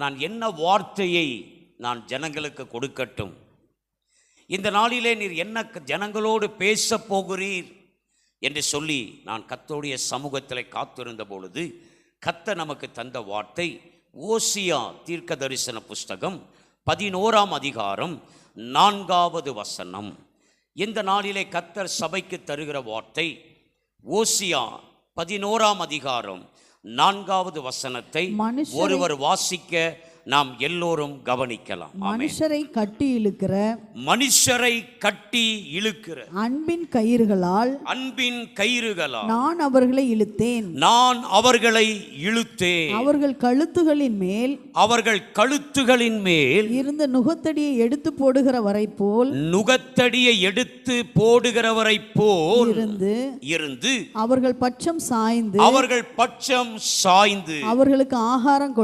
நான் என்ன வார்த்தையை நான் ஜனங்களுக்கு கொடுக்கட்டும், இந்த நாளிலே நீர் என்ன ஜனங்களோடு பேச போகிறீர் என்று சொல்லி நான் கர்த்தருடைய சமூகத்தில் காத்திருந்த பொழுது கர்த்தர் நமக்கு தந்த வார்த்தை ஓசியா தீர்க்க தரிசன புஸ்தகம் 11ஆம் அதிகாரம் 4வது வசனம். இந்த நாளிலே கர்த்தர் சபைக்கு தருகிற வார்த்தை ஓசியா 11ஆம் அதிகாரம் 4வது வசனத்தை ஒருவர் வாசிக்க நாம் எல்லோரும் கவனிக்கலாம். மனுஷரை கட்டி இழுக்கிற அன்பின் கயிறுகளால் நான் அவர்களை இழுத்தேன். அவர்கள் கழுத்துகளின் மேல் இருந்த நுகத்தடியை எடுத்து போடுகிறவரை போல் இருந்து அவர்கள் பட்சம் சாய்ந்து அவர்களுக்கு ஆகாரம்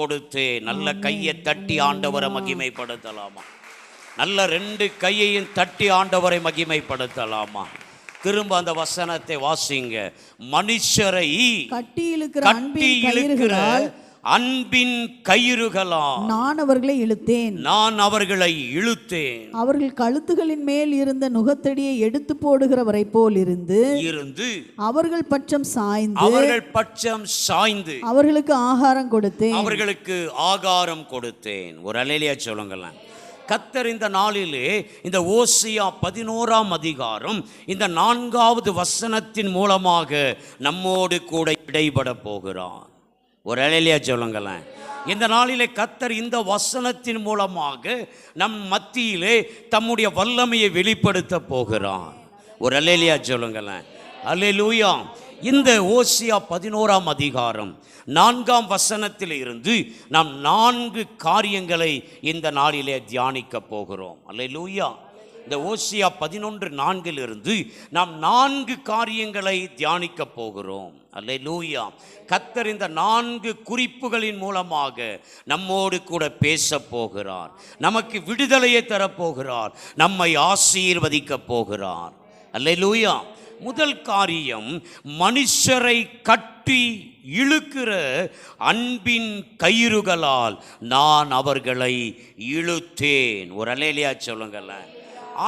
கொடுத்தேன். நல்ல கையை தட்டி ஆண்டவரை மகிமைப்படுத்தலாமா? நல்ல 2 கையையும் தட்டி ஆண்டவரை மகிமைப்படுத்தலாமா? திரும்ப அந்த வசனத்தை வாசிங்க. மனுஷரை கட்டி இழுக்கிற அன்பின் கயிறுகளால் நான் அவர்களை இழுத்தேன். அவர்கள் கழுத்துகளின் மேல் இருந்த நுகத்தடியை எடுத்து போடுகிறவரை போல் இருந்து அவர்கள் பட்சம் சாய்ந்து அவர்களுக்கு ஆகாரம் கொடுத்தேன். ஒரு அல்லேலூயா சொல்லுங்களேன். கர்த்தர் இந்த நாளிலே இந்த ஓசியா 11ஆம் அதிகாரம் இந்த 4வது வசனத்தின் மூலமாக நம்மோடு கூட இடைபட போகிறார். ஒரு அல்லேலூயா சொல்லுங்களேன். இந்த நாளிலே கர்த்தர் இந்த வசனத்தின் மூலமாக நம் மத்தியிலே தம்முடைய வல்லமையை வெளிப்படுத்த போகிறார். ஒரு அல்லேலூயா சொல்லுங்களேன். அல்லேலூயா. இந்த ஓசியா 11ஆம் அதிகாரம் 4ஆம் வசனத்தில் இருந்து நாம் 4 காரியங்களை இந்த நாளிலே தியானிக்க போகிறோம். அல்லேலூயா. இந்த ஓசியா 11:4 இருந்து நாம் 4 காரியங்களை தியானிக்க போகிறோம். அல்லேலூயா. கர்த்தர் இந்த 4 குறிப்புகளின் மூலமாக நம்மோடு கூட பேச போகிறார். நமக்கு விடுதலையை தரப்போகிறார். நம்மை ஆசீர்வதிக்க போகிறார். அல்லேலூயா. முதல் காரியம், மனுஷரை கட்டி இழுக்கிற அன்பின் கயிறுகளால் நான் அவர்களை இழுத்தேன். ஒரு அல்லேலூயா சொல்லுங்களேன்.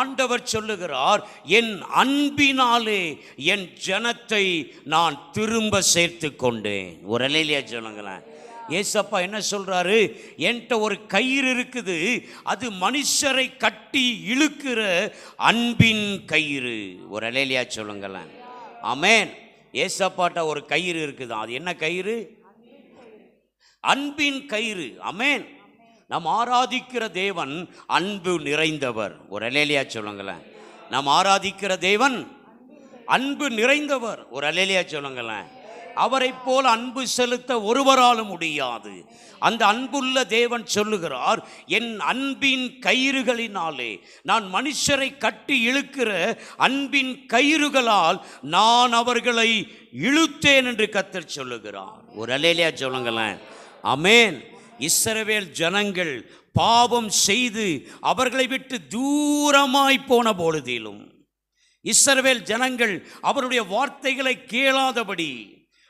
ஆண்டவர் சொல்லுகிறார், என் அன்பினாலே என் ஜனத்தை நான் திரும்ப சேர்த்து கொண்டேன். ஒரு அல்லேலூயா சொல்லுங்களேன். ஏசப்பா என்ன சொல்றாரு? என்கிட்ட ஒரு கயிறு இருக்குது, அது மனுஷரை கட்டி இழுக்கிற அன்பின் கயிறு. ஒரு அல்லேலூயா சொல்லுங்களேன். ஆமென். ஏசப்பாட்ட ஒரு கயிறு இருக்குது. அது என்ன கயிறு? அன்பின் கயிறு. ஆமென். நாம் ஆராதிக்கிற தேவன் அன்பு நிறைந்தவர். ஒரு அல்லேலூயா சொல்லுங்களேன். நாம் ஆராதிக்கிற தேவன் அன்பு நிறைந்தவர். ஒரு அல்லேலூயா சொல்லுங்களேன். அவரை போல அன்பு செலுத்த ஒருவராலும் முடியாது. அந்த அன்புள்ள தேவன் சொல்லுகிறார், என் அன்பின் கயிறுகளினாலே நான் மனுஷரை கட்டி இழுக்கிற அன்பின் கயிறுகளால் நான் அவர்களை இழுத்தேன் என்று கர்த்தர் சொல்லுகிறார். ஒரு அல்லேலூயா சொல்லுங்களேன். ஆமென். இஸ்ரவேல் ஜனங்கள் பாவம் செய்து அவர்களை விட்டு தூரமாய் போன பொழுதிலும், இஸ்ரவேல் ஜனங்கள் அவருடைய வார்த்தைகளை கேளாதபடி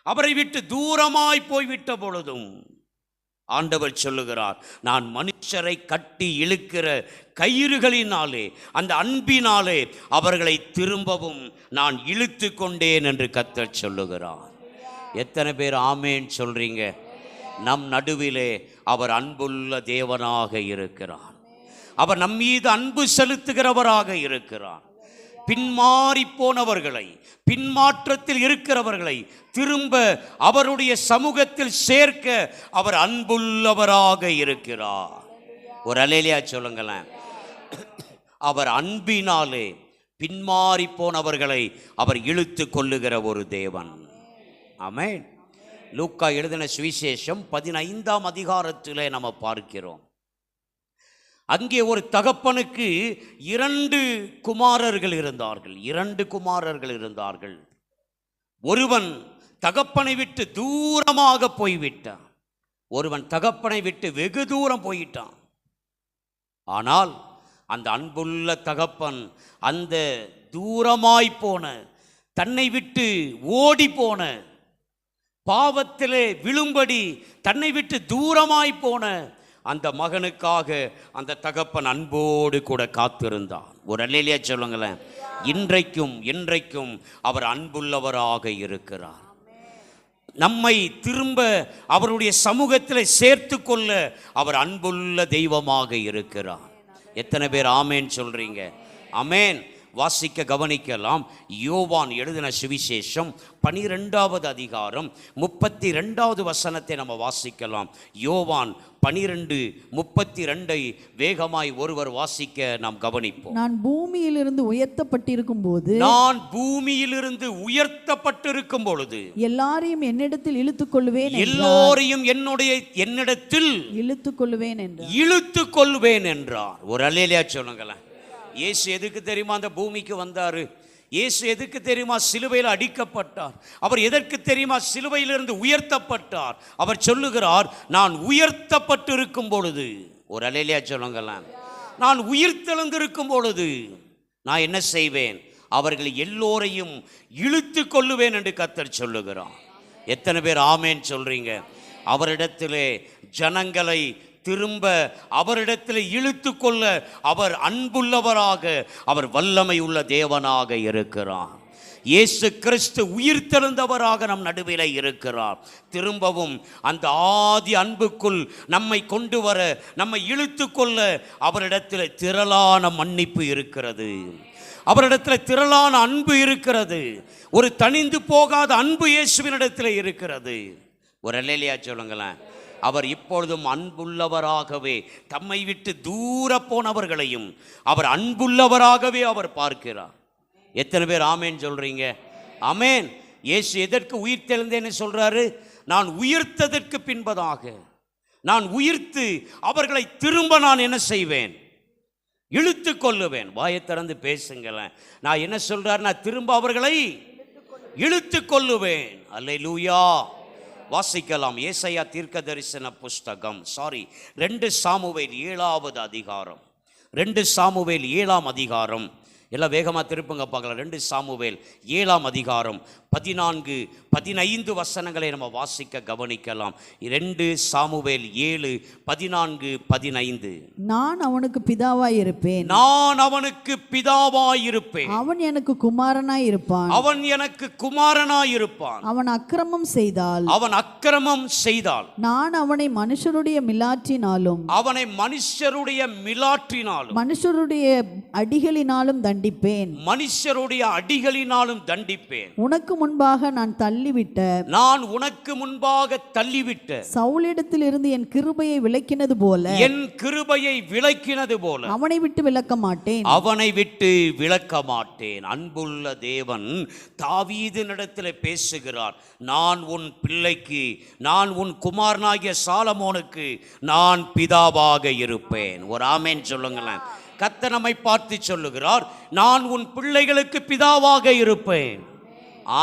அவரை விட்டு தூரமாய் போய்விட்ட பொழுதும் ஆண்டவர் சொல்லுகிறார், நான் மனுஷரை கட்டி இழுக்கிற கயிறுகளினாலே, அந்த அன்பினாலே அவர்களை திரும்பவும் நான் இழுத்து கொண்டேன் என்று கர்த்தர் சொல்லுகிறார். எத்தனை பேர் ஆமேன் சொல்றீங்க? நம் நடுவிலே அவர் அன்புள்ள தேவனாக இருக்கிறார். அவர் நம் மீது அன்பு செலுத்துகிறவராக இருக்கிறார். பின்மாறி போனவர்களை, பின்மாற்றத்தில் இருக்கிறவர்களை திரும்ப அவருடைய சமூகத்தில் சேர்க்க அவர் அன்புள்ளவராக இருக்கிறார். ஒரு அல்லேலூயா சொல்லுங்களேன். அவர் அன்பினாலே பின்மாறி போனவர்களை அவர் இழுத்து கொள்ளுகிற ஒரு தேவன். ஆமென். லூக்கா எழுதின சுவிசேஷம் 15ஆம் அதிகாரத்திலே நம்ம பார்க்கிறோம். அங்கே ஒரு தகப்பனுக்கு 2 குமாரர்கள் இருந்தார்கள். ஒருவன் தகப்பனை விட்டு தூரமாக போய்விட்டான். ஒருவன் தகப்பனை விட்டு வெகு தூரம் போயிட்டான். ஆனால் அந்த அன்புள்ள தகப்பன் அந்த தூரமாய் போன, தன்னை விட்டு ஓடி போன, பாவத்திலே விழும்படி தன்னை விட்டு தூரமாய் போன அந்த மகனுக்காக அந்த தகப்பன் அன்போடு கூட காத்திருந்தான். ஒரு அல்லேலூயா சொல்லுங்களேன். இன்றைக்கும் அவர் அன்புள்ளவராக இருக்கிறார். நம்மை திரும்ப அவருடைய சமூகத்தில் சேர்த்து கொள்ள அவர் அன்புள்ள தெய்வமாக இருக்கிறார். எத்தனை பேர் ஆமேன் சொல்றீங்க? ஆமேன். வாசிக்க கவனிக்கலாம். யோவான் எழுதின சுவிசேஷம் 12வது அதிகாரம் 32வது வசனத்தை நம்ம வாசிக்கலாம். யோவான் 12:32 வேகமாய் ஒருவர் வாசிக்க நாம் கவனிப்போம். நான் பூமியிலிருந்து உயர்த்தப்பட்டிருக்கும் போது எல்லாரையும் என்னிடத்தில் இழுத்துக் கொள்வேன் என்றார். ஒரு அல்லேலூயா சொல்லுங்களேன். இயேசு எதுக்கு தெரியுமா அந்த பூமிக்கு வந்தாரு? இயேசு எதுக்கு தெரியுமா சிலுவையில் அடிக்கப்பட்டார்? அவர் எதற்கு தெரியுமா சிலுவையிலிருந்து உயர்த்தப்பட்டார்? அவர் சொல்லுகிறார், நான் உயர்த்தப்பட்டு இருக்கும் பொழுது, ஒரு அல்லேலூயா சொல்லுங்களேன், நான் உயிர்த்தெழுந்திருக்கும் பொழுது நான் என்ன செய்வேன்? அவர்கள் எல்லோரையும் இழுத்து கொள்ளுவேன் என்று கர்த்தர் சொல்லுகிறார். எத்தனை பேர் ஆமேன் சொல்றீங்க? அவரிடத்திலே ஜனங்களை திரும்ப அவரிடத்தில் இழுத்து கொள்ள அவர் அன்புள்ளவராக, அவர் வல்லமை உள்ள தேவனாக இருக்கிறார். இயேசு கிறிஸ்து உயிர்த்தெழுந்தவராக நம் நடுவிலே இருக்கிறார். திரும்பவும் அந்த ஆதி அன்புக்குள் நம்மை கொண்டு வர, நம்மை இழுத்து கொள்ள அவரிடத்தில் திரளான மன்னிப்பு இருக்கிறது. அவரிடத்தில் திரளான அன்பு இருக்கிறது. ஒரு தணிந்து போகாத அன்பு இயேசுவினிடத்தில் இருக்கிறது. ஒரு அல்லேலூயா சொல்லுங்களேன். அவர் இப்பொழுதும் அன்புள்ளவராகவே, தம்மை விட்டு தூர போனவர்களையும் அவர் அன்புள்ளவராகவே அவர் பார்க்கிறார். எத்தனை பேர் ஆமேன் சொல்றீங்க? ஆமேன். இயேசு எதற்கு உயிர்த்தெழுந்தேன்னு சொல்றாரு? நான் உயிர்த்ததற்கு பின்பதாக, நான் உயிர்த்து அவர்களை திரும்ப நான் என்ன செய்வேன்? இழுத்து கொள்ளுவேன். வாயை திறந்து பேசுங்களேன். நான் என்ன சொல்றாரு? நான் திரும்ப அவர்களை இழுத்து கொள்ளுவேன். அல்லேலூயா. வாசிக்கலாம். ஏசாயா தீர்க்கதரிசன புஸ்தகம் 2 சாமுவேல் 7வது அதிகாரம். 2 சாமுவேல் 7ஆம் அதிகாரம். எல்லாம் வேகமாக திருப்புங்க பார்க்கலாம். 2 சாமுவேல் 7ஆம் அதிகாரம் 14-15 வசனங்களை நம்ம வாசிக்க கவனிக்கலாம். 2 சாமுவேல் 7:14-15. நான் அவனுக்கு பிதாவாய் இருப்பேன், அவன் எனக்கு குமாரனாய் இருப்பான், அவன் அக்கிரமம் செய்தால் நான் அவனை மனுஷருடைய மிலாற்றினாலும் மனுஷருடைய அடிகளினாலும் தண்டிப்பேன். உனக்கு முன்பாக நான் உனக்கு தள்ளிவிட்ட சவுலிடத்தில் இருந்து என் கிருபையை விலக்கினது போல அவனை விட்டு விலக்க மாட்டேன். அன்புள்ள தேவன் தாவீதினிடத்தில் பேசுகிறார். நான் உன் பிள்ளைக்கு, நான் உன் குமாரனாகிய சாலமோனுக்கு நான் பிதாவாக இருப்பேன். ஒரு ஆமேன் சொல்லுங்களேன். கர்த்தர் நம்மை பார்த்து சொல்லுகிறார், நான் உன் பிள்ளைகளுக்கு பிதாவாக இருப்பேன்.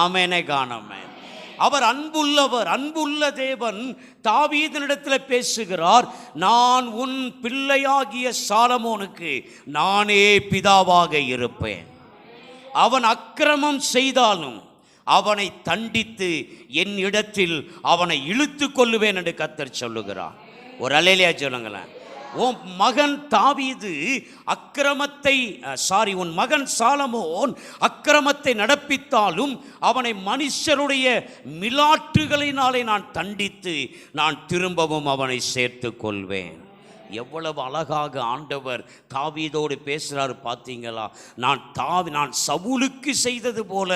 ஆமேனை காணமே. அவர் அன்புள்ளவர், அன்புள்ள தேவன் தாவீதினிடத்தில் பேசுகிறார். நான் உன் பிள்ளையாகிய சாலமோனுக்கு நானே பிதாவாக இருப்பேன். அவன் அக்கிரமம் செய்தாலும் அவனை தண்டித்து என் இடத்தில் அவனை இழுத்து கொள்ளுவேன் என்று கர்த்தர் சொல்லுகிறார். ஒரு அல்லேலூயா சொல்லுங்களேன். உன் மகன் தாவீது உன் மகன் சாலமோன் அக்கிரமத்தை நடப்பித்தாலும் அவனை மனுஷருடைய மிலாற்றுகளினாலே நான் தண்டித்து நான் திரும்பவும் அவனை சேர்த்து கொள்வேன். எவ்வளவு அழகாக ஆண்டவர் தாவீதோடு பேசுகிறார் பார்த்தீங்களா? நான் சவுலுக்கு செய்தது போல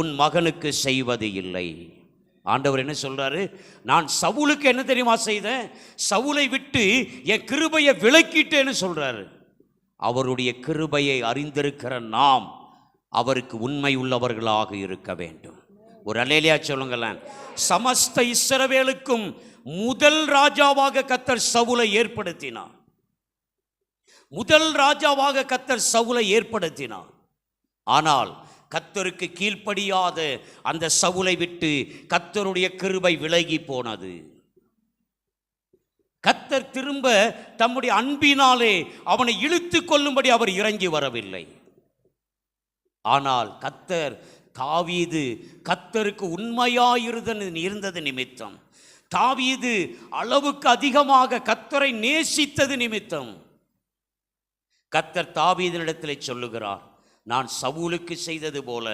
உன் மகனுக்கு செய்வது இல்லை. ஆண்டவர் என்ன சொல்றாரு? நான் சவுலுக்கு என்ன தெரியுமா செய்தேன்? சவுலை விட்டு என் கிருபையை விலக்கிட்டேன்னு சொல்றாரு. அவருடைய கிருபையை அறிந்திருக்கிற நாம் அவருக்கு உண்மை உள்ளவர்களாக இருக்க வேண்டும். ஒரு அல்லேலூயா சொல்லுங்களேன். சமஸ்த இஸ்ரவேலுக்கும் முதல் ராஜாவாக கர்த்தர் சவுலை ஏற்படுத்தினார். ஆனால் கர்த்தருக்கு கீழ்ப்படியாத அந்த சவுலை விட்டு கர்த்தருடைய கிருபை விலகி போனது. கர்த்தர் திரும்ப தம்முடைய அன்பினாலே அவனை இழுத்து கொள்ளும்படி அவர் இறங்கி வரவில்லை. ஆனால் கர்த்தர் தாவீது கர்த்தருக்கு உண்மையாயிருந்தது நிமித்தம், தாவீது அளவுக்கு அதிகமாக கர்த்தரை நேசித்தது நிமித்தம் கர்த்தர் தாவீதினிடத்திலே சொல்லுகிறார், நான் சவுலுக்கு செய்தது போல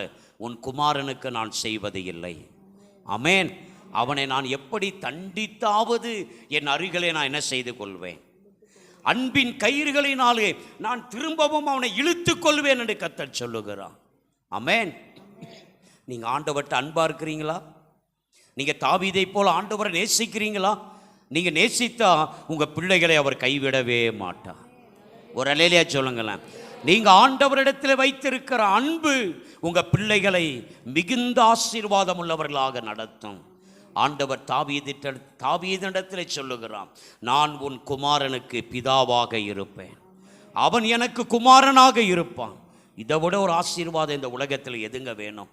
உன் குமாரனுக்கு நான் செய்வது இல்லை. ஆமென். அவனை நான் எப்படி தண்டித்தாவது என் அருகிலே நான் என்ன செய்து கொள்வேன், அன்பின் கயிறுகளினாலே நான் திரும்பவும் அவனை இழுத்து கொள்வேன் என்று கர்த்தர் சொல்லுகிறான். ஆமென். நீங்க ஆண்டவர்கிட்ட அன்பா இருக்கிறீங்களா? நீங்க தாவீதை போல ஆண்டவரை நேசிக்கிறீங்களா? நீங்க நேசித்தா உங்க பிள்ளைகளை அவர் கைவிடவே மாட்டார். ஒரு அல்லேலூயா சொல்லுங்களேன். நீங்க ஆண்டவரிடத்தில் வைத்திருக்கிற அன்பு உங்க பிள்ளைகளை மிகுந்த ஆசீர்வாதம் உள்ளவர்களாக நடத்தும். ஆண்டவர் தாவீதினிடத்தில் சொல்லுகிறான், நான் உன் குமாரனுக்கு பிதாவாக இருப்பேன், அவன் எனக்கு குமாரனாக இருப்பான். இதை விட ஒரு ஆசீர்வாதம் இந்த உலகத்தில் எதுங்க வேணும்?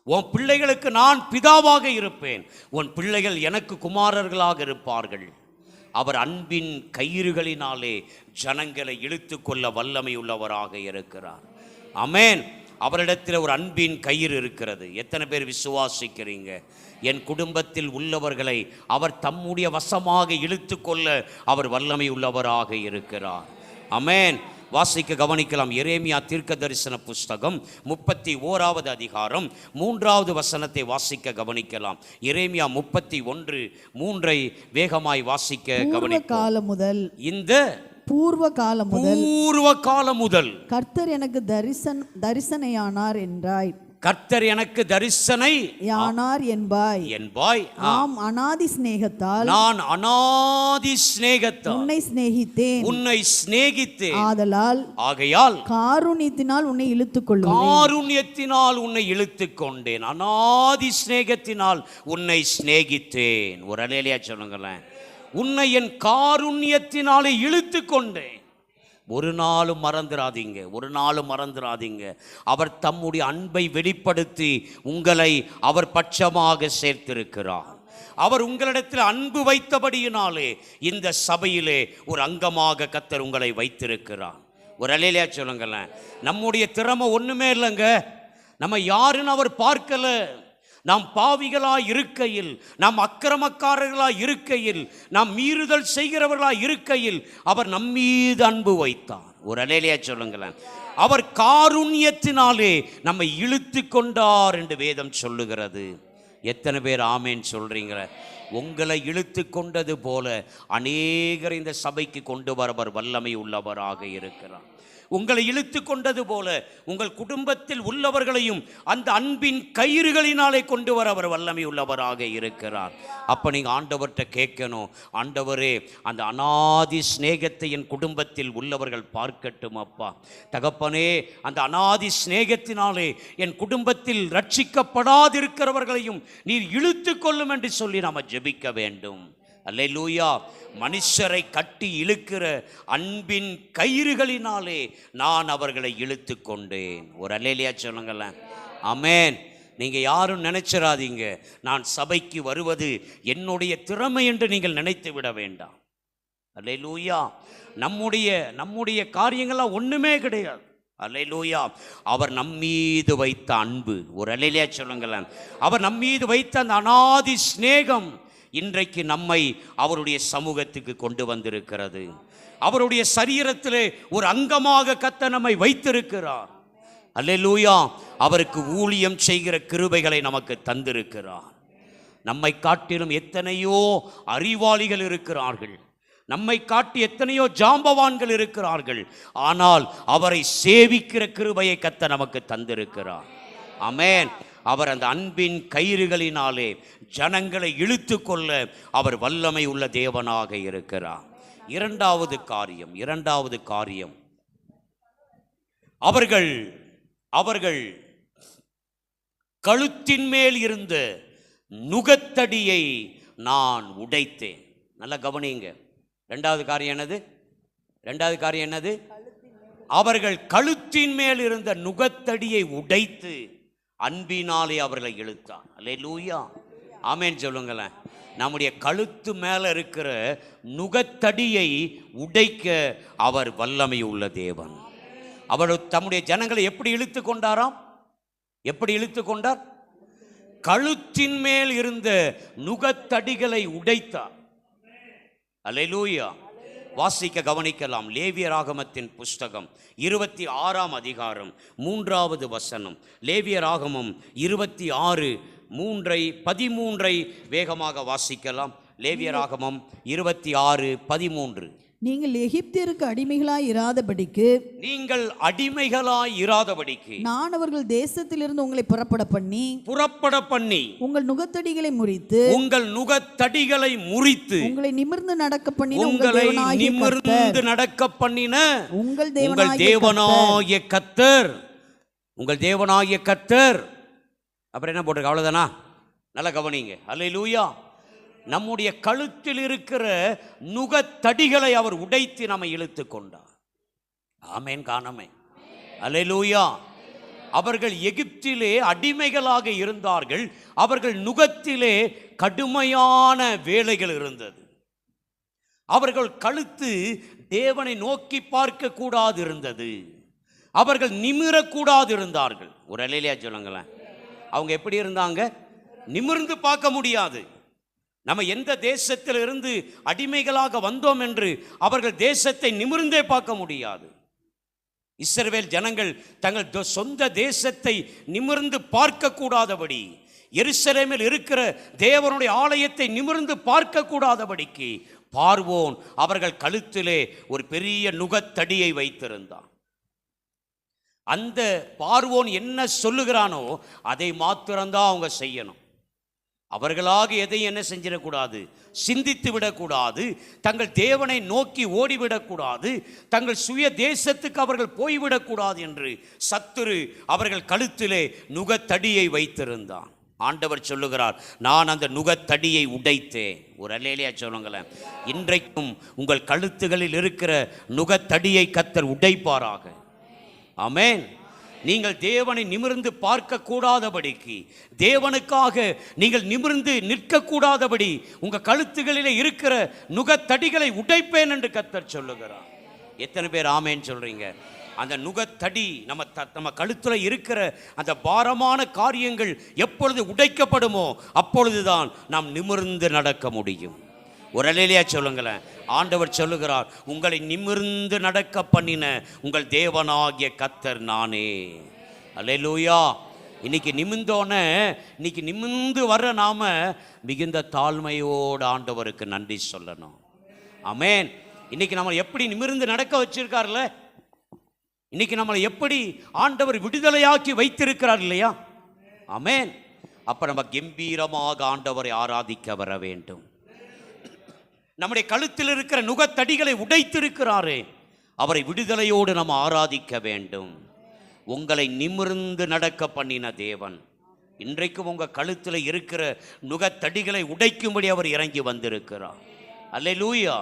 உன் பிள்ளைகளுக்கு நான் பிதாவாக இருப்பேன், உன் பிள்ளைகள் எனக்கு குமாரர்களாக இருப்பார்கள். அவர் அன்பின் கயிறுகளினாலே ஜனங்களை இழுத்து கொள்ள வல்லமை உள்ளவராக இருக்கிறார். ஆமென். அவரிடத்தில் ஒரு அன்பின் கயிறு இருக்கிறது. எத்தனை பேர் விசுவாசிக்கிறீங்க? என் குடும்பத்தில் உள்ளவர்களை அவர் தம்முடைய வசமாக இழுத்து கொள்ள அவர் வல்லமை உள்ளவராக இருக்கிறார். ஆமென். வாசிக்க கவனிக்கலாம். எரேமியா தீர்க்க தரிசன புஸ்தகம் 31வது அதிகாரம் 3வது வசனத்தை வாசிக்க கவனிக்கலாம். எரேமியா 31:3 வேகமாய் வாசிக்க கவனிக்கலாம். இந்த பூர்வ காலம் முதல் கர்த்தர் எனக்கு தரிசனையானார் என்றாய். கர்த்தர் எனக்கு தரிசனையானார் என்பாய். ஆம், அநாதி சிநேகத்தால் நான் அநாதி சிநேகத்தால் உன்னை சிநேகித்தேன். ஆகையால் காருண்யத்தினால் உன்னை இழுத்துக் கொண்டேன். அநாதி சிநேகத்தினால் உன்னை சிநேகித்தேன். ஒரு அல்லேலூயா சொல்லுங்களேன். உன்னை என் காருண்யத்தினாலே இழுத்து கொண்டேன். ஒரு நாளும் மறந்துடாதீங்க. அவர் தம்முடைய அன்பை வெளிப்படுத்தி உங்களை அவர் பட்சமாக சேர்த்திருக்கிறார். அவர் உங்களிடத்தில் அன்பு வைத்தபடியினாலே இந்த சபையிலே ஒரு அங்கமாக கர்த்தர் உங்களை வைத்திருக்கிறார். ஒரு அல்லேலூயா சொல்லுங்களேன். நம்முடைய திறமை ஒண்ணுமே இல்லைங்க. நம்ம யாருன்னு அவர் பார்க்கல. நாம் பாவிகளாய் இருக்கையில், நாம் அக்கிரமக்காரர்களாய் இருக்கையில், நாம் மீறுதல் செய்கிறவர்களாய் இருக்கையில் அவர் நம்மீது அன்பு வைத்தார். ஒரு அல்லேலூயா சொல்லுங்களேன். அவர் காருண்யத்தினாலே நம்மை இழுத்து கொண்டார் என்று வேதம் சொல்லுகிறது. எத்தனை பேர் ஆமேன் சொல்றீங்க? உங்களை இழுத்து கொண்டது போல அநேகர் இந்த சபைக்கு கொண்டு வரவர் வல்லமை உள்ளவராக இருக்கிறார். உங்களை இழுத்து கொண்டது போல உங்கள் குடும்பத்தில் உள்ளவர்களையும் அந்த அன்பின் கயிறுகளினாலே கொண்டு வர அவர் வல்லமை உள்ளவராக இருக்கிறார். அப்ப நீங்க ஆண்டவர்கிட்ட கேட்கணும், ஆண்டவரே அந்த அநாதி சிநேகத்தை என் குடும்பத்தில் உள்ளவர்கள் பார்க்கட்டும். அப்பா தகப்பனே, அந்த அநாதி சிநேகத்தினாலே என் குடும்பத்தில் ரட்சிக்கப்படாதிருக்கிறவர்களையும் நீர் இழுத்து கொள்ளும் என்று சொல்லி நாம ஜெபிக்க வேண்டும். அல்லேலூயா. மனுஷரை கட்டி இழுக்கிற அன்பின் கயிறுகளினாலே நான் அவர்களை இழுத்து கொண்டேன். ஒரு அல்லேலூயா சொல்லுங்களேன். ஆமென். நீங்க யாரும் நினைச்சிடாதீங்க, நான் சபைக்கு வருவது என்னுடைய திறமை என்று நீங்கள் நினைத்து விட வேண்டாம். அல்லேலூயா. நம்முடைய காரியங்கள்லாம் ஒண்ணுமே கிடையாது. அல்லேலூயா. அவர் நம்மீது வைத்த அன்பு. ஒரு அல்லேலூயா சொல்லுங்களேன். அவர் நம்மீது வைத்த அந்த அநாதி சிநேகம் இன்றைக்கு நம்மை அவருடைய சமூகத்துக்கு கொண்டு வந்திருக்கிறது. அவருடைய சரீரத்திலே ஒரு அங்கமாக கர்த்தர் நம்மை வைத்திருக்கிறார். அல்லேலூயா. அவருக்கு ஊழியம் செய்கிற கிருபைகளை நமக்கு தந்திருக்கிறார். நம்மை காட்டிலும் எத்தனையோ அறிவாளிகள் இருக்கிறார்கள், நம்மை காட்டி எத்தனையோ ஜாம்பவான்கள் இருக்கிறார்கள். ஆனால் அவரை சேவிக்கிற கிருபையை கர்த்தர் நமக்கு தந்திருக்கிறார். ஆமென். அவர் அந்த அன்பின் கயிறுகளினாலே ஜனங்களை இழுத்து கொள்ள அவர் வல்லமை உள்ள தேவனாக இருக்கிறார். இரண்டாவது காரியம் அவர்கள் கழுத்தின் மேல் இருந்த நுகத்தடியை நான் உடைத்தேன். நல்லா கவனிங்க. இரண்டாவது காரியம் என்னது? அவர்கள் கழுத்தின் மேல் இருந்த நுகத்தடியை உடைத்து அன்பினாலே அவர்களை இழுத்தான். அல்லேலூயா. ஆமென் சொல்லுங்களேன். நம்முடைய கழுத்து மேல இருக்கிற நுகத்தடியை உடைக்க அவர் வல்லமை உள்ள தேவன். அவர் தம்முடைய ஜனங்களை எப்படி இழுத்து கொண்டாராம்? எப்படி இழுத்து கொண்டார்? கழுத்தின் மேல் இருந்த நுகத்தடிகளை உடைத்தார். அல்லேலூயா. வாசிக்க கவனிக்கலாம். லேவியராகமத்தின் புஸ்தகம் 26ஆம் அதிகாரம் 3வது வசனம். லேவியராகமம் 26:13 வேகமாக வாசிக்கலாம். லேவியராகமம் 26:13. நீங்கள் எகிப்தியருக்கு அடிமைகளாய் இராதபடிக்கு நான் அவர்கள் தேசத்திலிருந்து உங்களை புறப்பட பண்ணி உங்கள் நுகத்தடிகளை முறித்து உங்களை நிமிர்ந்து நடக்க பண்ணின உங்கள் தேவனாகிய கர்த்தர். அப்புறம் என்ன போட்டிருக்கு? அவ்வளவுதானா? நல்லா கவனிங்க. அல்லேலூயா. நம்முடைய கழுத்தில் இருக்கிற நுகத்தடிகளை அவர் உடைத்து நம்மை இழுத்து கொண்டார். ஆமேன் காணமே. அல்லேலூயா. அவர்கள் எகிப்திலே அடிமைகளாக இருந்தார்கள். அவர்கள் நுகத்திலே கடுமையான வேலைகள் இருந்தது. அவர்கள் கழுத்து தேவனை நோக்கி பார்க்க கூடாது இருந்தது. அவர்கள் நிமிரக்கூடாது இருந்தார்கள். ஒரு அல்லேலூயா சொல்லுங்களேன். அவங்க எப்படி இருந்தாங்க? நிமிர்ந்து பார்க்க முடியாது. நம்ம எந்த தேசத்தில் இருந்து அடிமைகளாக வந்தோம் என்று அவர்கள் தேசத்தை நிமிர்ந்தே பார்க்க முடியாது. இஸ்ரவேல் ஜனங்கள் தங்கள் சொந்த தேசத்தை நிமிர்ந்து பார்க்க கூடாதபடி, எருசலேமில் இருக்கிற தேவனுடைய ஆலயத்தை நிமிர்ந்து பார்க்க கூடாதபடிக்கு பார்வோன் அவர்கள் கழுத்திலே ஒரு பெரிய நுகத்தடியை வைத்திருந்தான். அந்த பார்வோன் என்ன சொல்லுகிறானோ அதை மாத்திரம்தான் அவங்க செய்யணும். அவர்களாக எதையும் என்ன செஞ்சிடக்கூடாது? சிந்தித்து விடக்கூடாது. தங்கள் தேவனை நோக்கி ஓடிவிடக்கூடாது. தங்கள் சுய தேசத்துக்கு அவர்கள் போய்விடக்கூடாது என்று சத்துரு அவர்கள் கழுத்திலே நுகத்தடியை வைத்திருந்தான். ஆண்டவர் சொல்லுகிறார், நான் அந்த நுகத்தடியை உடைத்தேன். ஒரு அல்லேலூயா சொல்லுங்களேன். இன்றைக்கும் உங்கள் கழுத்துகளில் இருக்கிற நுகத்தடியை கர்த்தர் உடைப்பாராக. ஆமென். நீங்கள் தேவனை நிமிர்ந்து பார்க்க கூடாதபடிக்கு, தேவனுக்காக நீங்கள் நிமிர்ந்து நிற்கக்கூடாதபடி உங்கள் கழுத்துகளிலே இருக்கிற நுகத்தடிகளை உடைப்பேன் என்று கர்த்தர் சொல்லுகிறார். எத்தனை பேர் ஆமேன்னு சொல்றீங்க? அந்த நுகத்தடி நம்ம கழுத்துல இருக்கிற அந்த பாரமான காரியங்கள் எப்பொழுது உடைக்கப்படுமோ அப்பொழுதுதான் நாம் நிமிர்ந்து நடக்க முடியும். ஒரு அல்லேலூயா சொல்லுங்களேன். ஆண்டவர் சொல்லுகிறார், உங்களை நிமிர்ந்து நடக்க பண்ணின உங்கள் தேவனாகிய கர்த்தர் நானே. அல்லேலூயா. இன்னைக்கு நிமிர்ந்து வர்ற நாம மிகுந்த தாழ்மையோடு ஆண்டவருக்கு நன்றி சொல்லணும். ஆமென். இன்னைக்கு நம்ம எப்படி நிமிர்ந்து நடக்க வச்சிருக்கார்ல, இன்னைக்கு நம்மளை எப்படி ஆண்டவர் விடுதலையாக்கி வைத்திருக்கிறார் இல்லையா? ஆமென். அப்ப நம்ம கம்பீரமாக ஆண்டவரை ஆராதிக்க வர வேண்டும். நம்முடைய கழுத்தில் இருக்கிற நுகத்தடிகளை உடைத்திருக்கிறாரே, அவரை விடுதலையோடு நாம் ஆராதிக்க வேண்டும். உங்களை நிமிர்ந்து நடக்க பண்ணின தேவன் இன்றைக்கும் உங்கள் கழுத்தில் இருக்கிற நுகத்தடிகளை உடைக்கும்படி அவர் இறங்கி வந்திருக்கிறார். அல்லேலூயா.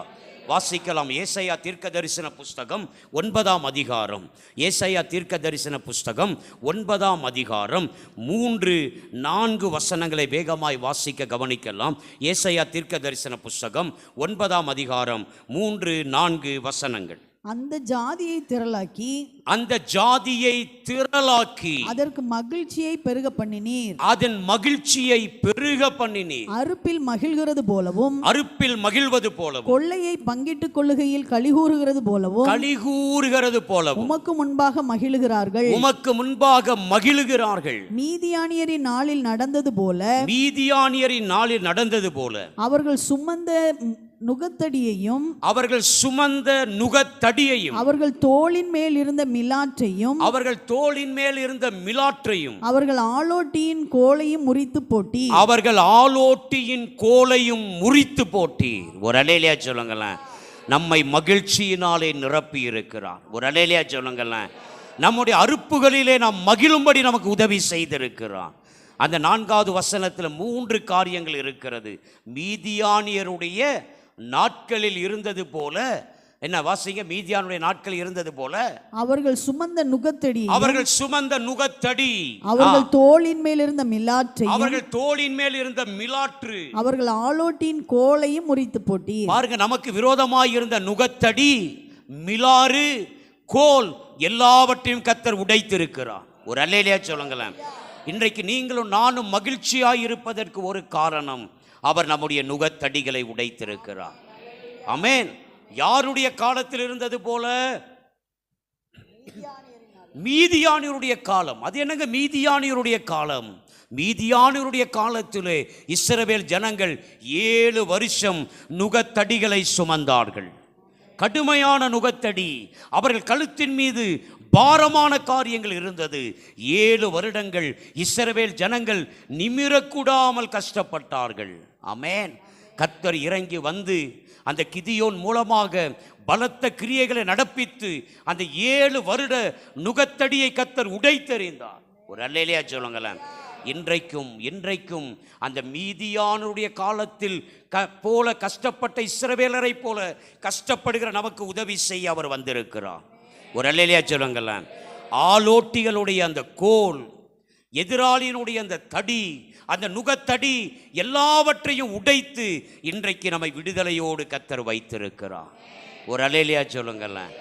வாசிக்கலாம். ஏசாயா தீர்க்கதரிசன புஸ்தகம் 9ஆம் அதிகாரம். ஏசாயா தீர்க்கதரிசன புஸ்தகம் 9ஆம் அதிகாரம் 3-4 வசனங்களை வேகமாய் வாசிக்க கவனிக்கலாம். ஏசாயா தீர்க்கதரிசன புஸ்தகம் 9ஆம் அதிகாரம் 3-4 வசனங்கள். அந்த ஜாதியை திரளாக்கி அதற்கு மகிழ்ச்சியை பெருக பண்ணினீர். அதன் மகிழ்ச்சியை பெருக பண்ணினீர். அறுப்பில் மகிழ்வது போலவும் கொள்ளையை பங்கிட்டுக் கொள்ளுகையில் கலிகூறுகிறது போலவும் உமக்கு முன்பாக மகிழுகிறார்கள். மீதியானியரின் நாளில் நடந்தது போல அவர்கள் சுமந்த நுகத்தடியையும் அவர்கள் தோளின் மேல் இருந்த மிலாற்றையும் அவர்கள் ஆலோட்டியின் கோலையும் முறித்து போட்டீர். ஒரு அல்லேலூயா சொல்லுங்களேன். நம்மை மகிழ்ச்சியினாலே நிரப்பி இருக்கிறார். ஒரு அல்லேலூயா சொல்லுங்களேன். நம்முடைய அறுப்புகளிலே நாம் மகிழும்படி நமக்கு உதவி செய்திருக்கிறார். அந்த 4வது வசனத்தில் 3 காரியங்கள் இருக்கிறது. மீதியானியருடைய நாட்களில் இருந்தது போல, என்ன வாசிங்க? மீதியானுடைய நாட்கள் இருந்தது போல அவர்கள் சுமந்த நுகத்தடி அவர்கள் தோளின் மேல் இருந்த மிலாற்று அவர்கள் ஆலோட்டின் கோலையும் முறித்து போட்டீர். பாருங்க, நமக்கு விரோதமாய் இருந்த நுகத்தடி, மிலாறு, கோல் எல்லாவற்றையும் கர்த்தர் உடைத்திருக்கிறார். ஒரு அல்லேலூயா சொல்லுங்களேன். இன்றைக்கு நீங்களும் நானும் மகிழ்ச்சியாய் இருப்பதற்கு ஒரு காரணம், அவர் நம்முடைய நுகத்தடிகளை உடைத்திருக்கிறார். ஆமென். யாருடைய காலத்தில் இருந்தது போல? மீதியானியருடைய காலம். அது என்னங்க மீதியானியருடைய காலம்? மீதியானியருடைய காலத்திலே இஸ்ரவேல் ஜனங்கள் 7 வருஷம் நுகத்தடிகளை சுமந்தார்கள். கடுமையான நுகத்தடி, அவர்கள் கழுத்தின் மீது பாரமான காரியங்கள் இருந்தது. 7 வருடங்கள் இஸ்ரவேல் ஜனங்கள் நிமிரக்கூடாமல் கஷ்டப்பட்டார்கள். ஆமென். கர்த்தர் இறங்கி வந்து அந்த கிதியோன் மூலமாக பலத்த கிரியைகளை நடப்பித்து அந்த 7 வருட நுகத்தடியை கர்த்தர் உடைத்தெறிந்தார். ஒரு அல்லேலூயா சொல்லுங்களேன். இன்றைக்கும் அந்த மீதியானுடைய காலத்தில் போல கஷ்டப்பட்ட இஸ்ரவேலரை போல கஷ்டப்படுகிற நமக்கு உதவி செய்ய அவர் வந்திருக்கிறார். ஒரு அல்லேலூயா சொல்லுங்களேன். ஆலோட்டிகளுடைய அந்த கோல், எதிராளியினுடைய அந்த தடி, அந்த நுகத்தடி எல்லாவற்றையும் உடைத்து இன்றைக்கு நம்மை விடுதலையோடு கர்த்தர் வைத்திருக்கிறார். ஒரு அல்லேலூயா சொல்லுங்களேன்.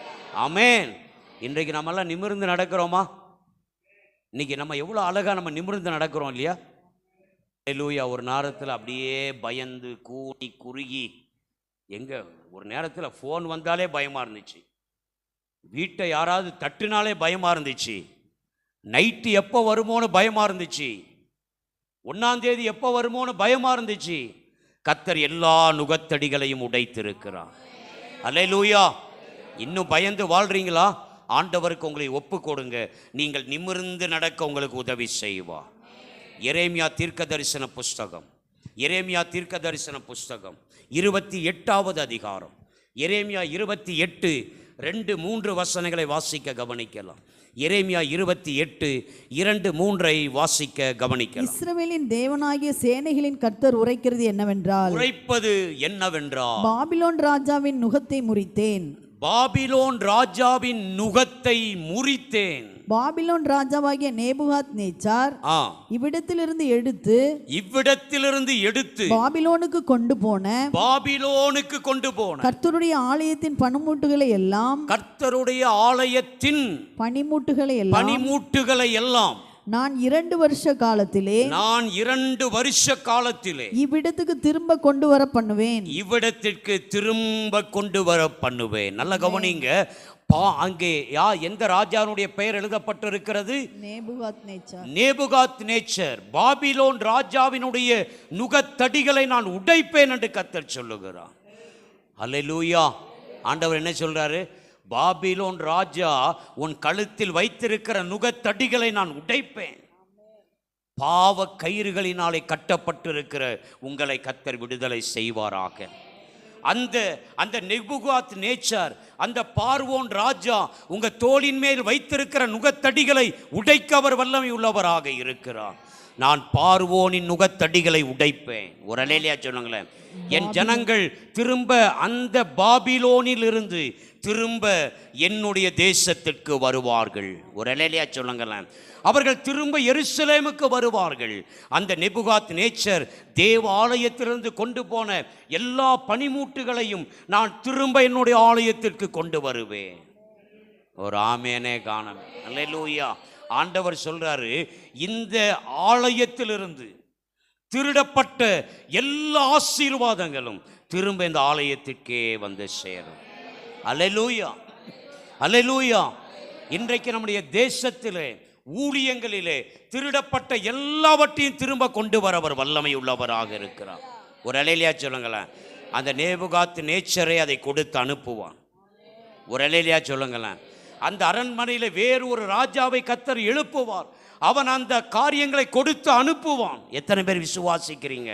ஆமென். இன்றைக்கு நம்மெல்லாம் நிமிர்ந்து நடக்கிறோமா? இன்னைக்கு நம்ம எவ்வளோ அழகாக நம்ம நிமிர்ந்து நடக்கிறோம் இல்லையா? அல்லேலூயா. ஒரு நேரத்தில் அப்படியே பயந்து கூனி குறுகி, எங்கே ஒரு நேரத்தில் ஃபோன் வந்தாலே பயமாக இருந்துச்சு, வீட்டை யாராவது தட்டுனாலே பயமாக இருந்துச்சு, நைட்டு எப்போ வருமோன்னு பயமாக இருந்துச்சு, 1ஆம் தேதி எப்போ வருமோன்னு பயமாக இருந்துச்சு. கர்த்தர் எல்லா நுகத்தடிகளையும் உடைத்திருக்கிறார். அல்லேலூயா. இன்னும் பயந்து வாழ்றீங்களா? ஆண்டவருக்கு உங்களை ஒப்பு கொடுங்க, நீங்கள் நிமிர்ந்து நடக்க உங்களுக்கு உதவி செய்வார். எரேமியா தீர்க்க தரிசன புஸ்தகம், எரேமியா தீர்க்க தரிசன புஸ்தகம் 28வது அதிகாரம், எரேமியா 28 2, 3 வசனங்களை வாசிக்க கவனிக்கலாம். எரேமியா 28 2, 3 வாசிக்க கவனிக்கலாம். இஸ்ரவேலின் தேவனாகிய சேனைகளின் கர்த்தர் உரைக்கிறது என்னவென்றால், உரைப்பது என்னவென்றால், பாபிலோன் ராஜாவின் நுகத்தை முறித்தேன், பாபிலோன் ராஜாவின் நுகத்தை முறித்தேன். பாபிலோன் ராஜாவாகிய நேபுகாத் நேச்சார் இவ்விடத்திலிருந்து எடுத்து பாபிலோனுக்கு கொண்டு போன கர்த்தருடைய ஆலயத்தின் பனிமூட்டுகளை எல்லாம், கர்த்தருடைய ஆலயத்தின் பனிமூட்டுகளை எல்லாம் நான் 2 வருஷ காலத்திலே இவ்விடத்துக்கு திரும்ப கொண்டு வர பண்ணுவேன். நல்ல கவனிங்க. அங்கே எந்த ராஜாவுடைய பெயர் எழுதப்பட்டிருக்கிறது? நேபுகாத் நேச்சர். பாபிலோன் ராஜாவினுடைய நுகத்தடிகளை நான் உடைப்பேன் என்று கர்த்தர் சொல்லுகிறார். அல்லேலூயா. ஆண்டவர் என்ன சொல்றாரு? பாபிலோன் ராஜா உன் கழுத்தில் வைத்திருக்கிற நுகத்தடிகளை நான் உடைப்பேன். பாவ கயிறுகளினாலே கட்டப்பட்டிருக்கிற உங்களை கர்த்தர் விடுதலை செய்வாராக. அந்த நேபுகாத் நேச்சர், அந்த பார்வோன் ராஜா உங்க தோளின் மேல் வைத்திருக்கிற நுகத்தடிகளை உடைக்க அவர் வல்லமை உள்ளவராக இருக்கிறார். நான் பார்வோனின் நுகத்தடிகளை உடைப்பேன். ஒரு அல்லேலூயா சொல்லுங்களேன். என் ஜனங்கள் திரும்ப அந்த பாபிலோனில் இருந்து திரும்ப என்னுடைய தேசத்திற்கு வருவார்கள். ஒரு அல்லேலூயா சொல்லுங்களேன். அவர்கள் திரும்ப எருசலேமுக்கு வருவார்கள். அந்த நேபுகாத் நேச்சர் தேவ ஆலயத்திலிருந்து கொண்டு போன எல்லா பனிமூட்டுகளையும் நான் திரும்ப என்னுடைய ஆலயத்திற்கு கொண்டு வருவேன். ஒரு ஆமேனே காணம். அல்லேலூயா. ஆண்டவர் சொல்றாரு, இந்த ஆலயத்திலிருந்து திருடப்பட்ட எல்லா ஆசீர்வாதங்களும் திரும்ப இந்த ஆலயத்திற்கே வந்து சேரும். அல்லேலூயா. அல்லேலூயா. இன்றைக்கு நம்முடைய தேசத்திலே ஊழியங்களிலே திருடப்பட்ட எல்லாவற்றையும் திரும்ப கொண்டு வர அவர் வல்லமை உள்ளவராக இருக்கிறார். ஒரு அல்லேலூயா சொல்லுங்களேன். அந்த நேபுகாத் நேச்சரை அதை கொடுத்து அனுப்புவான். ஒரு அல்லேலூயா சொல்லுங்களேன். அந்த அரண்மனையில் வேறு ஒரு ராஜாவை கர்த்தர் எழுப்புவார். அவன் அந்த காரியங்களை கொடுத்து அனுப்புவான். எத்தனை பேர் விசுவாசிக்கிறீங்க?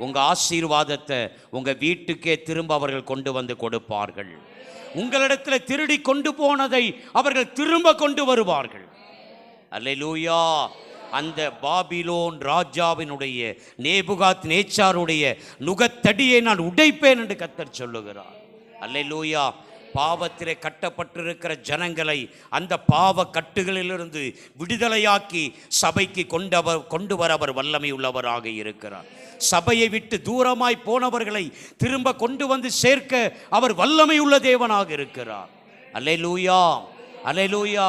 உங்க ஆசீர்வாதத்தை உங்க வீட்டுக்கே திரும்ப அவர்கள் கொண்டு வந்து கொடுப்பார்கள். உங்களிடத்தில் திருடி கொண்டு போனதை அவர்கள் திரும்ப கொண்டு வருவார்கள். அல்லேலூயா. அந்த பாபிலோன் ராஜாவினுடைய நேபுகாத் நேச்சாருடைய நுகத்தடியை நான் உடைப்பேன் என்று கர்த்தர் சொல்லுகிறார். அல்லேலூயா. பாவத்திலே கட்டப்பட்டிருக்கிற ஜனங்களை அந்த பாவ கட்டுகளிலிருந்து விடுதலையாக்கி சபைக்கு கொண்டு வர அவர் வல்லமை உள்ளவராக இருக்கிறார். சபையை விட்டு தூரமாய் போனவர்களை திரும்ப கொண்டு வந்து சேர்க்க அவர் வல்லமை உள்ள தேவனாக இருக்கிறார். அல்லேலூயா. அல்லேலூயா.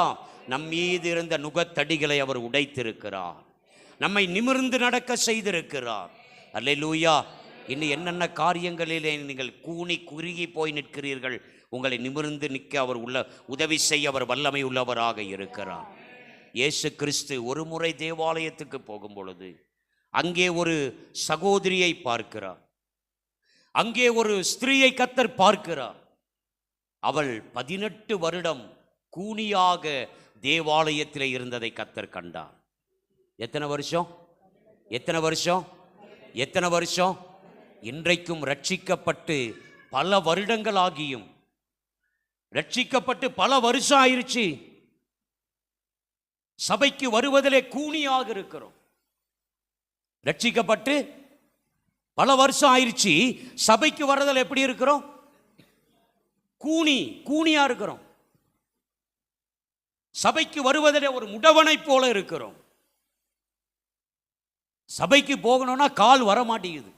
நம் மீது இருந்த நுகத்தடிகளை அவர் உடைத்திருக்கிறார். நம்மை நிமிர்ந்து நடக்க செய்திருக்கிறார். அல்லேலூயா. இன்னும் என்னென்ன காரியங்களிலே நீங்கள் கூனி குறுகி போய் நிற்கிறீர்கள், உங்களை நிமிர்ந்து நிற்க அவர் உதவி செய்ய அவர் வல்லமை உள்ளவராக இருக்கிறார். இயேசு கிறிஸ்து ஒரு முறை தேவாலயத்துக்கு போகும் பொழுது அங்கே ஒரு சகோதரியை பார்க்கிறார். அங்கே ஒரு ஸ்திரீயை கர்த்தர் பார்க்கிறார். அவள் 18 வருடம் கூனியாக தேவாலயத்தில் இருந்ததை கர்த்தர் கண்டார். எத்தனை வருஷம்? எத்தனை வருஷம்? எத்தனை வருஷம்? இன்றைக்கும் ரட்சிக்கப்பட்டு பல வருடங்கள் ஆகியும், ரட்சிக்கப்பட்டு பல வருஷம் ஆயிருச்சு, சபைக்கு வருவதிலே கூனியாக இருக்கிறோம். ரட்சிக்கப்பட்டு பல வருஷம் ஆயிருச்சு, சபைக்கு வர்றதில் எப்படி இருக்கிறோம்? கூனியா இருக்கிறோம். சபைக்கு வருவதிலே ஒரு முடவனை போல இருக்கிறோம். சபைக்கு போகணும்னா கால் வர மாட்டேங்குது.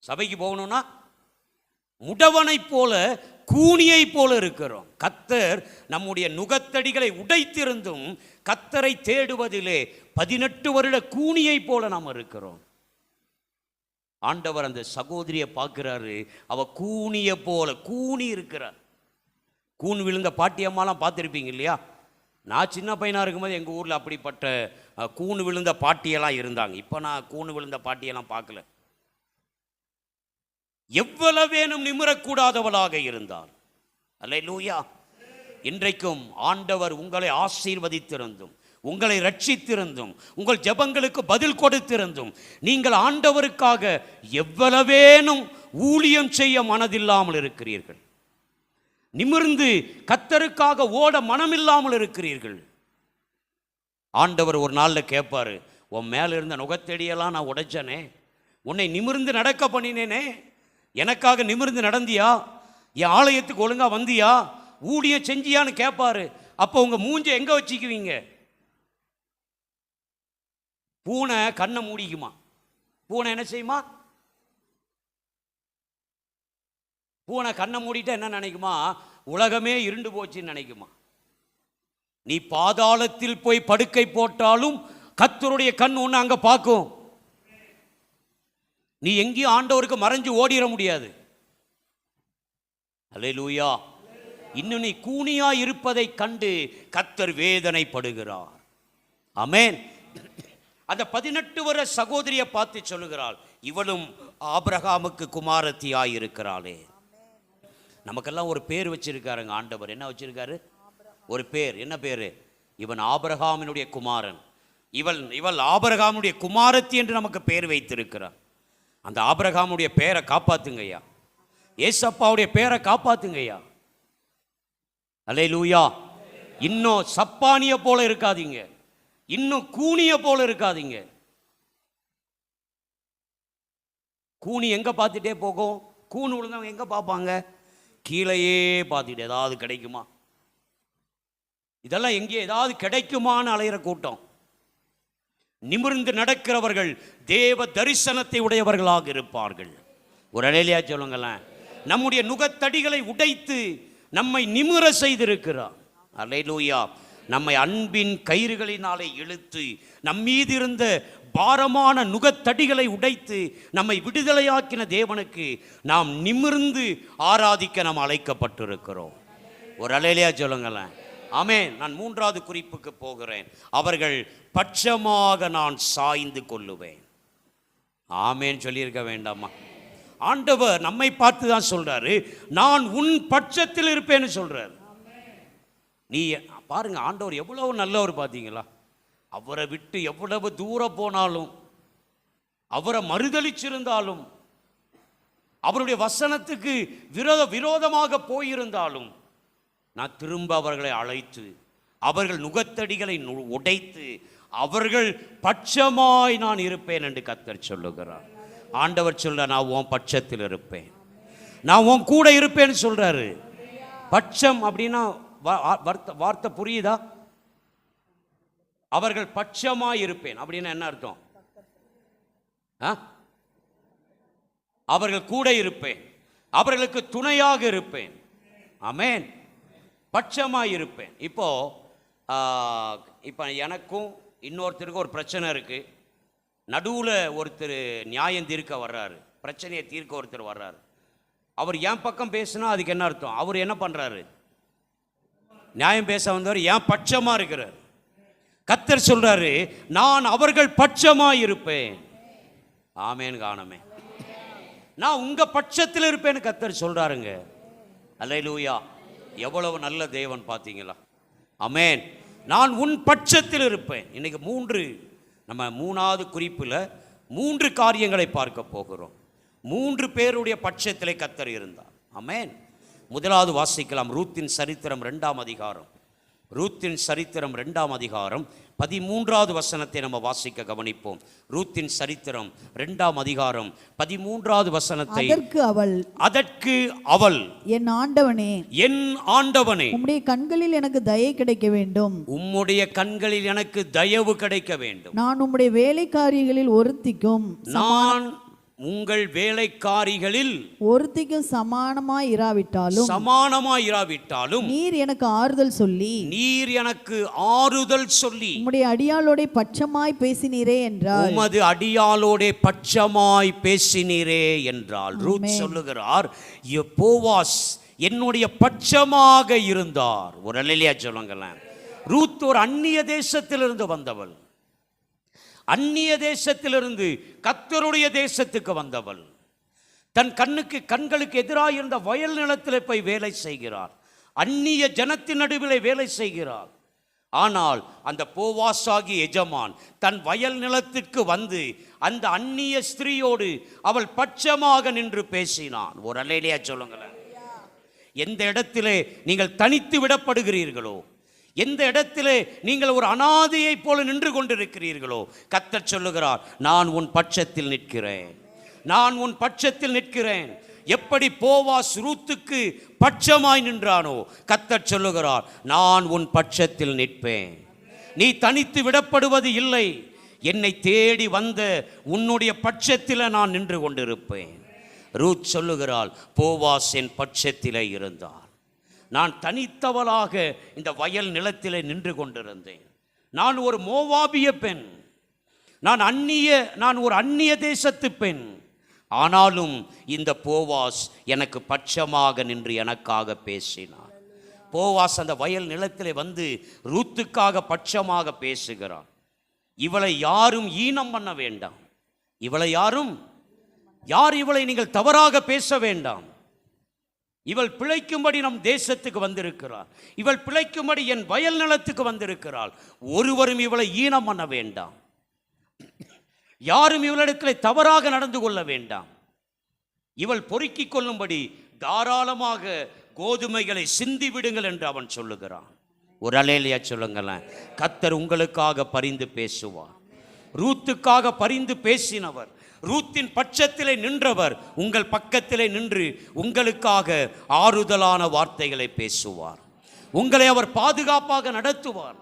சபைக்கு போகணும்னா முடவனை போல, கூனியை போல இருக்கிறோம். கர்த்தர் நம்முடைய நுகத்தடிகளை உடைத்திருந்தும் கர்த்தரை தேடுவதிலே 18 வருட கூனியை போல நாம் இருக்கிறோம். ஆண்டவர் அந்த சகோதரியை பார்க்கிறாரு. அவ கூனிய போல கூனி இருக்கிறார். கூன் விழுந்த பாட்டியம்மாலாம் பார்த்துருப்பீங்க இல்லையா? நான் சின்ன பையனாக இருக்கும்போது எங்கள் ஊரில் அப்படிப்பட்ட கூன் விழுந்த பாட்டியெல்லாம் இருந்தாங்க. இப்போ நான் கூன் விழுந்த பாட்டியெல்லாம் பார்க்கல. எவ்வளவேனும் நிமிரக்கூடாதவளாக இருந்தார். அல்லேலூயா. இன்றைக்கும் ஆண்டவர் உங்களை ஆசீர்வதித்திருந்தும், உங்களை ரட்சித்திருந்தும், உங்கள் ஜெபங்களுக்கு பதில் கொடுத்திருந்தும், நீங்கள் ஆண்டவருக்காக எவ்வளவேனும் ஊழியம் செய்ய மனதில்லாமல் இருக்கிறீர்கள். நிமிர்ந்து கர்த்தருக்காக ஓட மனமில்லாமல் இருக்கிறீர்கள். ஆண்டவர் ஒரு நாளில் கேட்பாரு, உன் மேல இருந்த நுகத்தடியெல்லாம் நான் உடைச்சனே, உன்னை நிமிர்ந்து நடக்க பண்ணினேனே, எனக்காக நிமிர்ந்து நடந்தியா, என் ஆலயத்துக்கு ஒழுங்கா வந்தியா, ஊழியம் செஞ்சியான்னு கேட்பாரு. அப்போ உங்க மூஞ்ச எங்க வச்சுக்குவீங்க? பூனை கண்ணை மூடிக்குமா? பூனை என்ன செய்யுமா? பூனை கண்ணை மூடிட்டு என்ன நினைக்குமா? உலகமே இருண்டு போச்சுன்னு நினைக்குமா? நீ பாதாளத்தில் போய் படுக்கை போட்டாலும் கர்த்தருடைய கண் ஒன்று அங்க பார்க்கும். நீ எங்கேயும் ஆண்டவருக்கு மறைஞ்சு ஓடிட முடியாது. அல்லேலூயா. இன்னும் நீ கூனியா இருப்பதை கண்டு கர்த்தர் வேதனைப்படுகிறார். ஆமென். அந்த 18 வருட சகோதரியை பார்த்து சொல்லுகிறாள், இவளும் ஆபிரகாமுக்கு குமாரத்தியாய் இருக்கிறாளே. நமக்கெல்லாம் ஒரு பேர் வச்சிருக்காருங்க ஆண்டவர். என்ன வச்சிருக்காரு? ஒரு பேர். என்ன பேரு? இவன் ஆபிரகாமினுடைய குமாரன், இவள் ஆபிரகாமுடைய குமாரத்தி என்று நமக்கு பேர் வைத்திருக்கிறார். அந்த ஆபிரகாமுடைய பேரை காப்பாத்துங்கய்யா. ஏசப்பாவுடைய பேரை காப்பாத்துங்கய்யா. அல்லேலூயா. இன்னும் சப்பானிய போல இருக்காதீங்க, இன்னும் கூனிய போல இருக்காதீங்க. கூனி எங்க பார்த்துட்டே போகும்? கூனு விழுந்தவங்க எங்க பார்ப்பாங்க? கீழையே பார்த்துட்டு ஏதாவது கிடைக்குமா, இதெல்லாம் எங்கே ஏதாவது கிடைக்குமான்னு அலையிற கூட்டம். நிமிர்ந்து நடக்கிறவர்கள் தேவ தரிசனத்தை உடையவர்களாக இருப்பார்கள். ஒரு அலையிலையா சொல்லுங்களேன். நம்முடைய நுகத்தடிகளை உடைத்து நம்மை நிமிர செய்திருக்கிறார். அல்லேலூயா. நம்மை அன்பின் கயிறுகளினாலே இழுத்து நம்மீது இருந்த பாரமான நுகத்தடிகளை உடைத்து நம்மை விடுதலையாக்கின தேவனுக்கு நாம் நிமிர்ந்து ஆராதிக்க நாம் அழைக்கப்பட்டிருக்கிறோம். ஒரு அலையிலையா சொல்லுங்களேன். ஆமென். நான் 3வது குறிப்புக்கு போகிறேன். அவர்கள் பட்சமாக நான் சாய்ந்து கொள்ளுவேன். ஆமென் சொல்லியிருக்க வேண்டாமா? ஆண்டவர் நம்மை பார்த்து தான் சொல்றாரு, நான் உன் பட்சத்தில் இருப்பேன்னு சொல்றாரு. நீ பாருங்க, ஆண்டவர் எவ்வளவு நல்லவர் பார்த்தீங்களா? அவரை விட்டு எவ்வளவு தூரம் போனாலும், அவரை மறுதலிச்சிருந்தாலும், அவருடைய வசனத்துக்கு விரோதமாக போயிருந்தாலும், நான் திரும்ப அவர்களை அழைத்து அவர்கள் நுகத்தடிகளை உடைத்து அவர்கள் பட்சமாய் நான் இருப்பேன் என்று கர்த்தர் சொல்லுகிறார். ஆண்டவர் சொல்ற, நான் உன் பட்சத்தில் இருப்பேன், நான் உன் கூட இருப்பேன்னு சொல்றாரு. பட்சம் அப்படின்னா வார்த்தை புரியுதா? அவர்கள் பட்சமாய் இருப்பேன் அப்படின்னா என்ன அர்த்தம்? அவர்கள் கூட இருப்பேன், அவர்களுக்கு துணையாக இருப்பேன். ஆமென். பட்சமாய் இருப்பேன். இப்போ எனக்கும் இன்னொருத்தருக்கு ஒரு பிரச்சனை இருக்குது, நடுவில் ஒருத்தர் நியாயம் தீர்க்க வர்றாரு, பிரச்சனையை தீர்க்க ஒருத்தர் வர்றாரு. அவர் என் பக்கம் பேசுனா அதுக்கு என்ன அர்த்தம்? அவர் என்ன பண்ணுறாரு? நியாயம் பேச வந்தவர் என் பட்சமாக இருக்கிறார். கர்த்தர் சொல்றாரு, நான் அவர்கள் பட்சமாக இருப்பேன். ஆமேன் காணமே, நான் உங்க பட்சத்தில் இருப்பேன்னு கர்த்தர் சொல்றாருங்க. அல்லேலூயா, எவ்வளவு நல்ல தேவன் பார்த்தீங்களா? ஆமேன். நான் உன் பட்சத்தில் இருப்பேன். இன்னைக்கு நம்ம மூணாவது குறிப்பில் 3 காரியங்களை பார்க்க போகிறோம். 3 பேருடைய பட்சத்திலே கர்த்தர் இருந்தார். ஆமேன். முதலாவது வாசிக்கலாம், ரூத்தின் சரித்திரம் 2ஆம் அதிகாரம். ரூத்தின் சரித்திரம் 2ஆம் அதிகாரம் 13வது வசனத்தை நம்ம வாசிக்க கவனிப்போம். ரூத்தின் சரித்திரம் 2ஆம் அதிகாரம் 13வது வசனத்தை. அதற்கு அவள் என் ஆண்டவனே, என் ஆண்டவனே, உம்முடைய கண்களில் எனக்கு தயை கிடைக்க வேண்டும். உம்முடைய கண்களில் எனக்கு தயவு கிடைக்க வேண்டும். நான் உம்முடைய வேலைக்காரிகளில் ஒருத்திக்கும் உங்கள் வேலைக்காரிகளில் ஒருத்திக்கும் சமானமாய் இராவிட்டாலும் நீர் எனக்கு ஆறுதல் சொல்லி உம்முடைய அடியாளோட பட்சமாய் பேசினீரே என்றார். உமது அடியாளோட பட்சமாய் பேசினீரே என்றால் ரூத் சொல்லுகிறார், போவாஸ் என்னுடைய பட்சமாக இருந்தார். ஒரு அல்லேலூயா சொல்லுங்களேன். ரூத் ஒரு அந்நிய தேசத்திலிருந்து வந்தவள், அந்நிய தேசத்திலிருந்து கர்த்தருடைய தேசத்துக்கு வந்தவள். தன் கண்களுக்கு எதிராக இருந்த வயல் நிலத்தில் போய் வேலை செய்கிறார். அந்நிய ஜனத்தின் நடுவிலே வேலை செய்கிறார். ஆனால் அந்த போவாசாகி எஜமான் தன் வயல் நிலத்திற்கு வந்து அந்த அந்நிய ஸ்திரீயோடு அவள் பட்சமாக நின்று பேசினான். ஒரு அல்லேலூயா சொல்லுங்களேன். எந்த இடத்திலே நீங்கள் தனித்து விடப்படுகிறீர்களோ, எந்த இடத்திலே நீங்கள் ஒரு அனாதையை போல நின்று கொண்டிருக்கிறீர்களோ, கர்த்தர் சொல்லுகிறார், நான் உன் பட்சத்தில் நிற்கிறேன், நான் உன் பட்சத்தில் நிற்கிறேன். எப்படி போவாஸ் ரூத்துக்கு பட்சமாய் நின்றானோ, கர்த்தர் சொல்லுகிறார், நான் உன் பட்சத்தில் நிற்பேன். நீ தனித்து விடப்படுவது இல்லை. என்னை தேடி வந்த உன்னுடைய பட்சத்தில் நான் நின்று கொண்டிருப்பேன். ரூத் சொல்லுகிறாள், போவாஸ் என் பட்சத்திலே இருந்தார். நான் தனித்தவளாக இந்த வயல் நிலத்திலே நின்று கொண்டிருந்தேன். நான் ஒரு மோவாபிய பெண், நான் ஒரு அந்நிய தேசத்து பெண். ஆனாலும் இந்த போவாஸ் எனக்கு பட்சமாக நின்று எனக்காக பேசினார். போவாஸ் அந்த வயல் நிலத்திலே வந்து ரூத்துக்காக பட்சமாக பேசுகிறார். இவளை யாரும் ஈனம் பண்ண வேண்டாம். இவளை நீங்கள் தவறாக பேச வேண்டாம். இவள் பிழைக்கும்படி நம் தேசத்துக்கு வந்திருக்கிறாள். இவள் பிழைக்கும்படி என் வயல் நிலத்துக்கு வந்திருக்கிறாள். ஒருவரும் இவளை ஈனம் பண்ண வேண்டாம். யாரும் இவளிடத்தில் தவறாக நடந்து கொள்ள வேண்டாம். இவள் பொறுக்கிக் கொள்ளும்படி தாராளமாக கோதுமைகளை சிந்தி விடுங்கள் என்று அவன் சொல்லுகிறான். ஒரு அல்லேலூயா சொல்லுங்களேன். கர்த்தர் உங்களுக்காக பரிந்து பேசுவார். ரூத்துக்காக பரிந்து பேசினவர், ரூத்தின் பட்சத்திலே நின்றவர் உங்கள் பக்கத்திலே நின்று உங்களுக்காக ஆறுதலான வார்த்தைகளை பேசுவார். உங்களை அவர் பாதுகாப்பாக நடத்துவார்.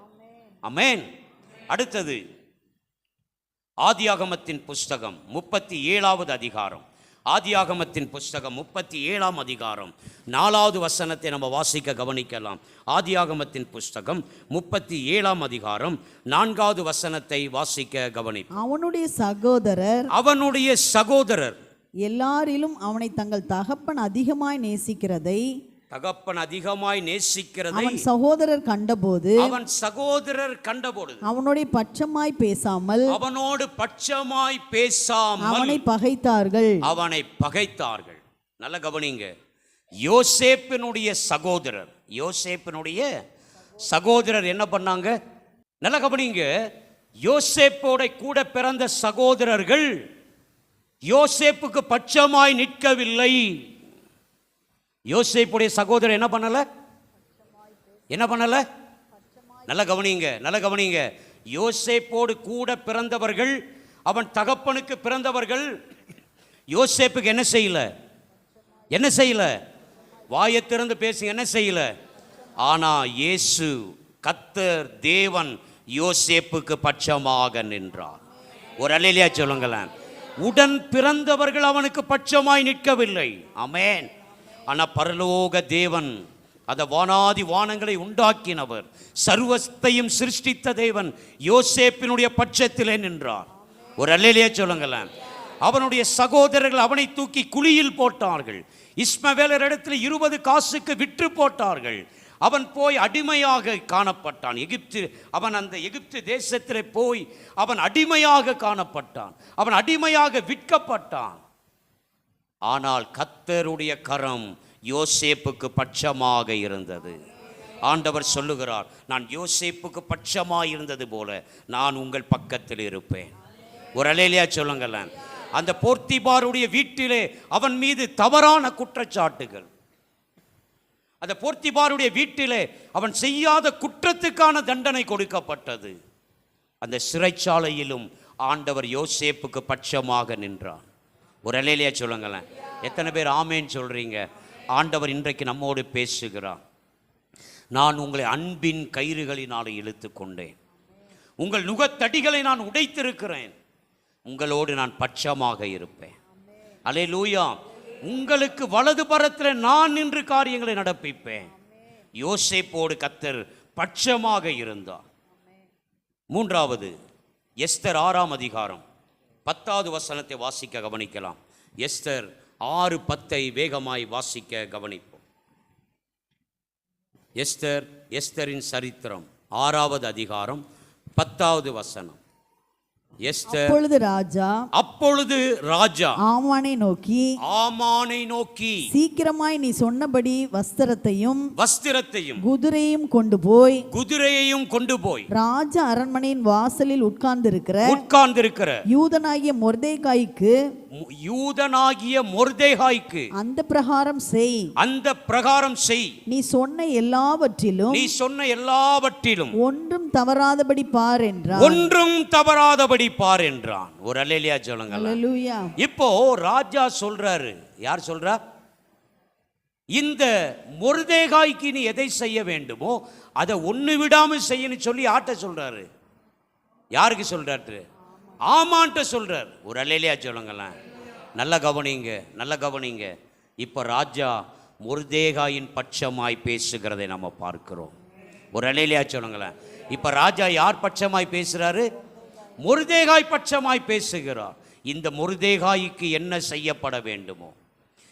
ஆமென். அடுத்தது ஆதியாகமத்தின் புஸ்தகம் 37வது அதிகாரம். ஆதியாகமத்தின் புஸ்தகம் 37ஆம் அதிகாரம் 4வது வசனத்தை நம்ம வாசிக்க கவனிக்கலாம். ஆதியாகமத்தின் புஸ்தகம் 37ஆம் அதிகாரம் 4வது வசனத்தை வாசிக்க கவனிப்போம். அவனுடைய சகோதரர் எல்லாரிலும் அவனை தங்கள் தகப்பன் அதிகமாய் நேசிக்கிறதை அவன் சகோதரர் கண்டபோது அவனோடு பட்சமாய் பேசாமல் அவனை பகைத்தார்கள். நல்ல கவனிங்க. யோசேப்பினுடைய சகோதரர் என்ன பண்ணாங்க? நல்ல கவனிங்க. யோசேப்போட கூட பிறந்த சகோதரர்கள் யோசேப்புக்கு பட்சமாய் நிற்கவில்லை. யோசேப்புடைய சகோதரர் என்ன பண்ணல? நல்ல கவனிங்க. யோசேப்போடு கூட பிறந்தவர்கள், அவன் தகப்பனுக்கு பிறந்தவர்கள் யோசேப்புக்கு என்ன செய்யல? வாயை திறந்து பேசுங்க. என்ன செய்யல? ஆனா இயேசு கர்த்தர் தேவன் யோசேப்புக்கு பட்சமாக நின்றார். ஒரு அல்லேலூயா சொல்லுங்களேன். உடன் பிறந்தவர்கள் அவனுக்கு பட்சமாய் நிற்கவில்லை. ஆமென். ஆனால் பரலோக தேவன் அந்த வானாதி வானங்களை உண்டாக்கினவர், சர்வத்தையும் சிருஷ்டித்த தேவன் யோசேப்பினுடைய பட்சத்திலே நின்றார். ஒரு அல்லேலூயா சொல்லுங்களேன். அவனுடைய சகோதரர்கள் அவனை தூக்கி குழியில் போட்டார்கள். இஸ்மவேலர் இடத்துல 20 காசுக்கு விற்று போட்டார்கள். அவன் போய் அடிமையாக காணப்பட்டான். அவன் அந்த எகிப்து தேசத்திலே போய் அவன் அடிமையாக காணப்பட்டான். அவன் அடிமையாக விற்கப்பட்டான். ஆனால் கர்த்தருடைய கரம் யோசேப்புக்கு பட்சமாக இருந்தது. ஆண்டவர் சொல்லுகிறார், நான் யோசேப்புக்கு பட்சமாக இருந்தது போல நான் உங்கள் பக்கத்தில் இருப்பேன். ஒரு அல்லேலூயா சொல்லுங்களேன். அந்த போர்த்திபாருடைய வீட்டிலே அவன் மீது தவறான குற்றச்சாட்டுகள், அந்த போர்த்திபாருடைய வீட்டிலே அவன் செய்யாத குற்றத்துக்கான தண்டனை கொடுக்கப்பட்டது. அந்த சிறைச்சாலையிலும் ஆண்டவர் யோசேப்புக்கு பட்சமாக நின்றார். ஒரு அல்லேலூயா சொல்லுங்களேன். எத்தனை பேர் ஆமேன் சொல்றீங்க? ஆண்டவர் இன்றைக்கு நம்மோடு பேசுகிறார். நான் உங்களை அன்பின் கயிறுகளினாலே இழுத்து கொண்டேன், உங்கள் நுகத்தடிகளை நான் உடைத்திருக்கிறேன், உங்களோடு நான் பட்சமாக இருப்பேன். அல்லேலூயா. உங்களுக்கு வலது பரத்தில் நான் நின்று காரியங்களை நடப்பிப்பேன். யோசேப்போடு கர்த்தர் பட்சமாக இருந்தார். மூன்றாவது, எஸ்தர் 6ஆம் அதிகாரம் 10வது வசனத்தை வாசிக்க கவனிக்கலாம். எஸ்தர் 6:10 வேகமாய் வாசிக்க கவனிப்போம். எஸ்தரின் சரித்திரம் 6வது அதிகாரம் 10வது வசனம். அப்பொழுது ராஜா ஆமானை நோக்கி சீக்கிரமாய் நீ சொன்னபடி வஸ்திரத்தையும் குதிரையும் கொண்டு போய் ராஜ அரண்மனையின் வாசலில் உட்கார்ந்திருக்கிற யூதனாகிய மொர்தேகாய்க்கு அந்த பிரகாரம் செய். நீ சொன்ன எல்லாவற்றிலும் ஒன்றும் தவறாதபடி பார் என்றான். ஒரு அல்லேலூயா சொல்லுங்க. இப்போ ராஜா சொல்றாரு. யார் சொல்றா? இந்த மொர்தேகாய்க்கு நீ எதை செய்ய வேண்டுமோ அதை ஒண்ணு விடாம செய்யணும் சொல்லி ஆட்ட சொல்றாரு. யாருக்கு சொல்றாரு? ஆமான்ட்ட சொல்றார். ஒரு அல்லேலூயா சொல்லுங்களேன். நல்ல கவனிங்க. இப்ப ராஜா மொர்தேகாயின் பட்சமாய் பேசுகிறதை நம்ம பார்க்கிறோம். ஒரு அல்லேலூயா சொல்லுங்களேன். இப்ப ராஜா யார் பட்சமாய் பேசுறாரு? மொர்தேகாய் பட்சமாய் பேசுகிறார். இந்த மொர்தேகாய்க்கு என்ன செய்யப்பட வேண்டுமோ,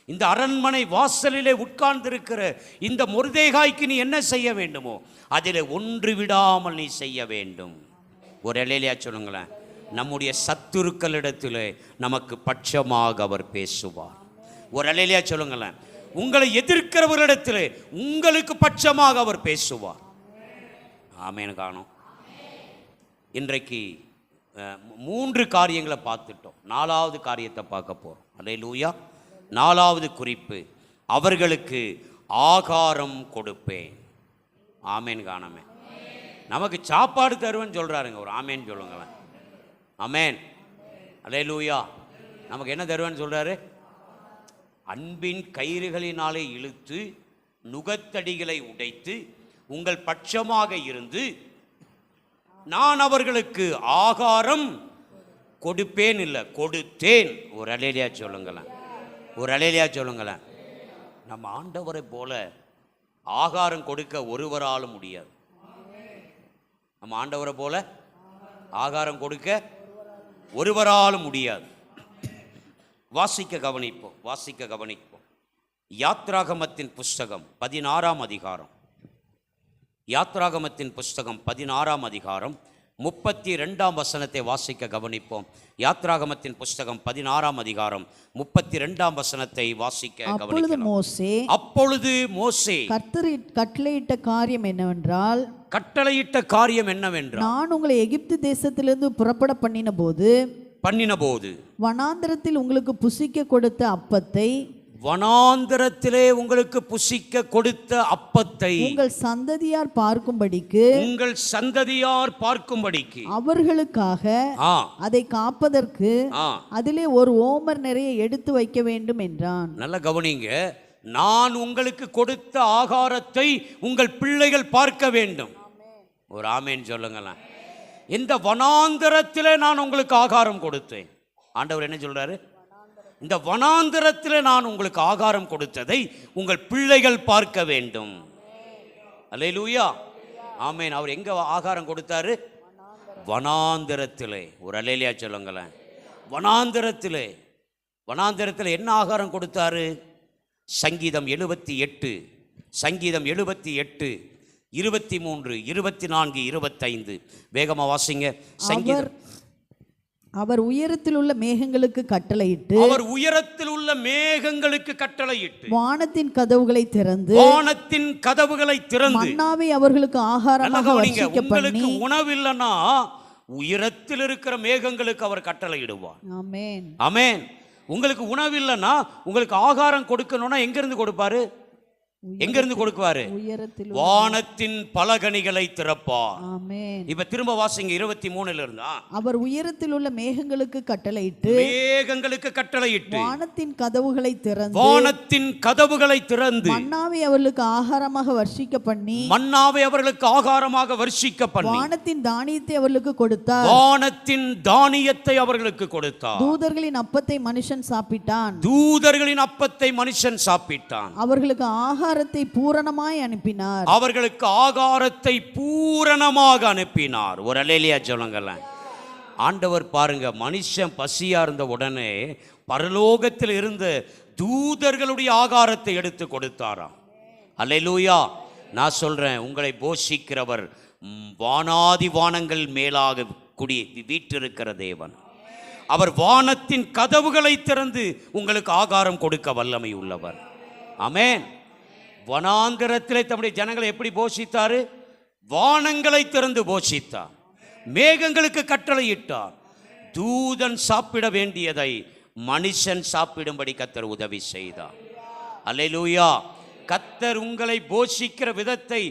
இந்த அரண்மனை வாசலிலே உட்கார்ந்திருக்கிற இந்த மொர்தேகாய்க்கு நீ என்ன செய்ய வேண்டுமோ அதில் ஒன்று விடாமல் நீ செய்ய வேண்டும். ஒரு அல்லேலூயா சொல்லுங்களேன். நம்முடைய சத்துருக்களிடத்திலே நமக்கு பட்சமாக அவர் பேசுவார். ஒரு அல்லேலூயா சொல்லுங்களேன். உங்களை எதிர்க்கிறவர்களிடத்திலே உங்களுக்கு பட்சமாக அவர் பேசுவார். ஆமென். காணோம். இன்றைக்கு 3 காரியங்களை பார்த்துட்டோம். 4வது காரியத்தை பார்க்க போறோம். அல்லேலூயா. 4வது குறிப்பு, அவர்களுக்கு ஆகாரம் கொடுப்பேன். ஆமேன். காணமே. நமக்கு சாப்பாடு தருவேன்னு சொல்றாருங்க. ஒரு ஆமேன் சொல்லுங்களேன். ஆமேன். அல்லேலூயா. நமக்கு என்ன தருவேன்னு சொல்றாரு? அன்பின் கயிறுகளினாலே இழுத்து நுகத்தடிகளை உடைத்து உங்கள் பட்சமாக இருந்து நான் அவர்களுக்கு ஆகாரம் கொடுப்பேன், இல்லை கொடுத்தேன். ஒரு அல்லேலூயா சொல்லுங்களேன். நம்ம ஆண்டவரை போல ஆகாரம் கொடுக்க ஒருவராலும் முடியாது. நம்ம ஆண்டவரை போல ஆகாரம் கொடுக்க ஒருவராலும் முடியாது. வாசிக்க கவனிப்போம். யாத்ராகமத்தின் புஸ்தகம் 16ஆம் அதிகாரம். யாத்ராகமத்தின் புஸ்தகம் 16ஆம் அதிகாரம் 32ஆம் வசனத்தை வாசிக்க கவனிப்போம். யாத்ராகமத்தின் புஸ்தகம் 16ஆம் அதிகாரம் 32ஆம் வசனத்தை வாசிக்க கவனிப்போம். அப்பொழுது மோசே கட்டளையிட்ட காரியம் என்னவென்றால் நான் உங்களை எகிப்து தேசத்திலிருந்து புறப்பட பண்ணின போது வனாந்தரத்தில் உங்களுக்கு புசிக்க கொடுத்த அப்பத்தை உங்கள் சந்ததியார் பார்க்கும்படிக்கு அவர்களுக்காக அதை காப்பதற்கு அதிலே ஒரு ஓமர் நிறைய எடுத்து வைக்க வேண்டும் என்றான். நல்ல கவனிங்க. நான் உங்களுக்கு கொடுத்த ஆகாரத்தை உங்கள் பிள்ளைகள் பார்க்க வேண்டும். ஒரு ஆமேன் சொல்லுங்களேன். இந்த வனாந்தரத்திலே நான் உங்களுக்கு ஆகாரம் கொடுத்தேன். ஆண்டவர் என்ன சொல்றாரு? இந்த வனாந்தரத்தில் நான் உங்களுக்கு ஆகாரம் கொடுத்ததை உங்கள் பிள்ளைகள் பார்க்க வேண்டும். அல்லேலூயா, ஆமென். அவர் எங்க ஆகாரம் கொடுத்தாரு? வனாந்திரத்திலே. ஒரு அல்லேலூயா சொல்லுங்களேன். வனாந்திரத்திலே. வனாந்திரத்தில் என்ன ஆகாரம் கொடுத்தாரு? சங்கீதம் 78, சங்கீதம் 78, 23, 24, 25. வேகமா வாசிங்க. சங்கீதம். அவர் உயரத்தில் உள்ள மேகங்களுக்கு கட்டளையிட்டு, அவர் உயரத்தில் உள்ள மேகங்களுக்கு கட்டளையிட்டு, வானத்தின் கதவுகளை திறந்து, வானத்தின் கதவுகளை திறந்து, மன்னாவை அவர்களுக்கு ஆகாரமாக வர்ஷிக்க உங்களுக்கு பண்ணி. உணவு இல்லைன்னா உயரத்தில் இருக்கிற மேகங்களுக்கு அவர் கட்டளையிடுவார். ஆமென், ஆமென். உங்களுக்கு உணவு இல்லைன்னா உங்களுக்கு ஆகாரம் கொடுக்கணும்னா எங்க இருந்து கொடுப்பாரு? எங்க இருந்து கொடுக்குவாரு? உயரத்தில் வானத்தின் பலகணிகளை திறப்பார். ஆமென். இப்ப திரும்ப வாசிங்க 23 இருந்தா. அவர் உயரத்தில் உள்ள மேகங்களுக்கு கட்டளையிட்டு, மேகங்களுக்கு கட்டளையிட்டு, வானத்தின் கதவுகளை திறந்து, வானத்தின் கதவுகளை திறந்து, மன்னாவை அவர்களுக்கு ஆகாரமாக வர்ஷிக்க பண்ணி, மன்னாவை அவர்களுக்கு ஆகாரமாக வர்ஷிக்க பண்ணி, வானத்தின் தானியத்தை அவர்களுக்கு கொடுத்தார். வானத்தின் தானியத்தை அவர்களுக்கு கொடுத்தார். தூதர்களின் அப்பத்தை மனுஷன் சாப்பிட்டான். தூதர்களின் அப்பத்தை மனுஷன் சாப்பிட்டான். அவர்களுக்கு ஆகாரத்தை பூரணமாய் அனுப்பினார். அவர்களுக்கு ஆகாரத்தை பூரணமாக அனுப்பினார். ஒரு அல்லேலூயா சொல்லுங்களேன். ஆண்டவர் பாருங்க, மனுஷன் பசியா இருந்த உடனே பரலோகத்தில் இருந்த தூதர்களுடைய ஆகாரத்தை எடுத்து கொடுத்தாராம். அல்லேலூயா. நான் சொல்றேன், உங்களை போஷிக்கிறவர் வானாதி வானங்கள் மேலாக வீற்றிருக்கிற தேவன். அவர் வானத்தின் கதவுகளை திறந்து உங்களுக்கு ஆகாரம் கொடுக்க வல்லமை உள்ளவர். ஆமென். வனாந்திரத்திலே தம்முடைய ஜனங்களை எப்படி போஷித்தாரு? வானங்களை திறந்து போஷித்தார். மேகங்களுக்கு கட்டளையிட்டார். தூதன் சாப்பிட வேண்டியதை மனுஷன் சாப்பிடும்படி கர்த்தர் உதவி செய்தார். அல்லேலூயா. கர்த்தர் உங்களை போஷிக்கிற விதத்தை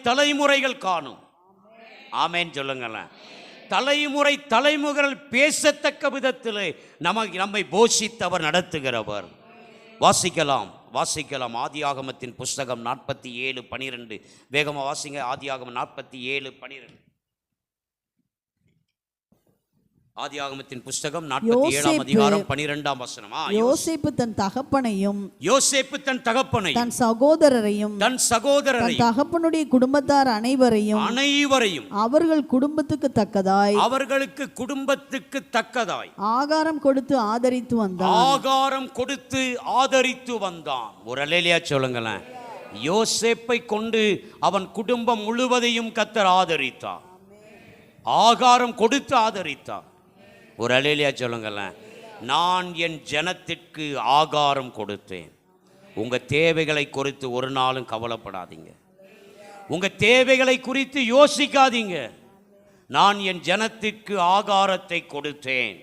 தலைமுறைகள் காணும். ஆமென் சொல்லுங்களேன். தலைமுறைகள் பேசத்தக்க விதத்திலே நம்மை போஷித்தவர் நடத்துகிறவர். வாசிக்கலாம். ஆதியாகமத்தின் புஸ்தகம் 47:12. வேகமா வாசிங்க. ஆதியாகமம் 47:12. ஆதியாகமத்தின் புஸ்தகம் 47ஆம் அதிகாரம் 12ஆம் வசனம். யோசேப்பு தன் தகப்பனையும் தன் சகோதரரையும் தன் தகப்பனுடைய குடும்பத்தார் அனைவரையும் அவர்கள் குடும்பத்துக்கு தக்கதாய் ஆகாரம் கொடுத்து ஆதரித்து வந்தான். ஒரு அல்லேலூயா சொல்லுங்களேன். யோசேப்பை கொண்டு அவன் குடும்பம் முழுவதையும் கர்த்தர் ஆதரித்தார். ஆகாரம் கொடுத்து ஆதரித்தார். ஒரு அல்லேலூயா சொல்லுங்களேன். நான் என் ஜனத்திற்கு ஆகாரம் கொடுத்தேன். உங்க தேவைகளை குறித்து ஒரு நாளும் கவலைப்படாதீங்க. உங்க தேவைகளை குறித்து யோசிக்காதீங்க. நான் என் ஜனத்திற்கு ஆகாரத்தை கொடுத்தேன்.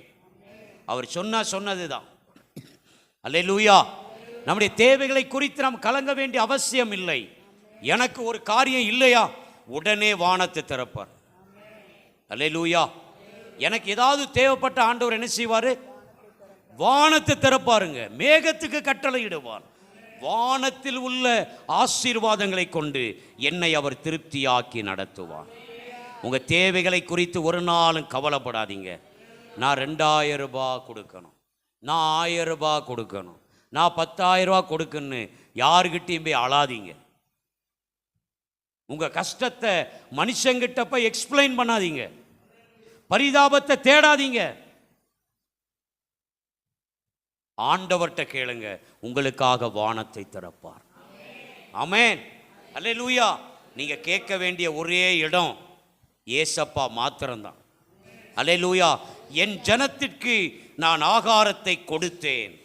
அவர் சொன்னதுதான். அல்லேலூயா. நம்முடைய தேவைகளை குறித்து நாம் கலங்க வேண்டிய அவசியம் இல்லை. எனக்கு ஒரு காரியம் இல்லையா, உடனே வானத்தை திறப்பார். அல்லேலூயா. எனக்கு ஏதாவது தேவைப்பட்ட ஆண்டவர் என்ன செய்வாரு? வானத்தை திறப்பாருங்க. மேகத்துக்கு கட்டளையிடுவார். வானத்தில் உள்ள ஆசீர்வாதங்களை கொண்டு என்னை அவர் திருப்தியாக்கி நடத்துவார். உங்க தேவைகளை குறித்து ஒரு நாளும் கவலைப்படாதீங்க. நான் 2000 ரூபாய் கொடுக்கணும், நான் 1000 ரூபாய் கொடுக்கணும், நான் 10,000 ரூபாய் கொடுக்கணும்னு யாருக்கிட்டையும் போய் அழாதீங்க. உங்க கஷ்டத்தை மனுஷங்கிட்ட போய் எக்ஸ்பிளைன் பண்ணாதீங்க. பரிதாபத்தை தேடாதீங்க. ஆண்டவர்கிட்ட கேளுங்க, உங்களுக்காக வானத்தை திறப்பார். ஆமென். அல்லேலூயா. நீங்க கேட்க வேண்டிய ஒரே இடம் ஏசப்பா மாத்திரம்தான். அல்லேலூயா. என் ஜனத்திற்கு நான் ஆகாரத்தை கொடுத்தேன்.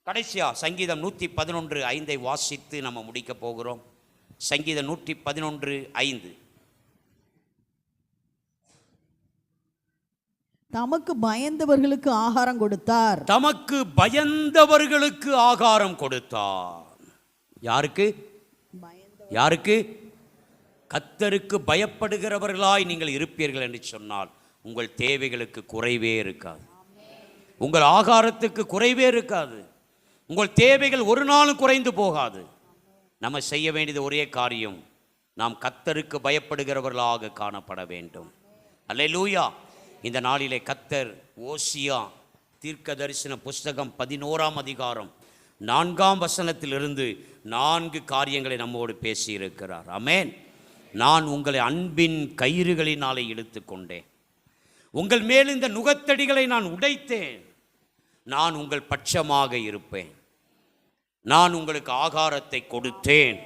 கடைசியா சங்கீதம் 111:5 வாசித்து நம்ம முடிக்க போகிறோம். சங்கீதம் 111:5. தமக்கு பயந்தவர்களுக்கு ஆகாரம் கொடுத்தார். தமக்கு பயந்தவர்களுக்கு ஆகாரம் கொடுத்தார். யாருக்கு? கர்த்தருக்கு பயப்படுகிறவர்களாய் நீங்கள் இருப்பீர்கள் என்று சொன்னால் உங்கள் தேவைகளுக்கு குறைவே இருக்காது. உங்கள் ஆகாரத்துக்கு குறைவே இருக்காது. உங்கள் தேவைகள் ஒரு நாளும் குறைந்து போகாது. நம்ம செய்ய வேண்டியது ஒரே காரியம், நாம் கர்த்தருக்கு பயப்படுகிறவர்களாக காணப்பட வேண்டும். அல்லேலூயா. இந்த நாளிலே கர்த்தர் ஓசியா தீர்க்க தரிசன புஸ்தகம் 11ஆம் அதிகாரம் 4ஆம் வசனத்திலிருந்து 4 காரியங்களை நம்மோடு பேசியிருக்கிறார். ஆமென். நான் உங்களை அன்பின் கயிறுகளினாலே இழுத்து கொண்டேன், உங்கள் மேல் இந்த நுகத்தடிகளை நான் உடைத்தேன், நான் உங்கள் பட்சமாக இருப்பேன், நான் உங்களுக்கு ஆகாரத்தை கொடுத்தேன்.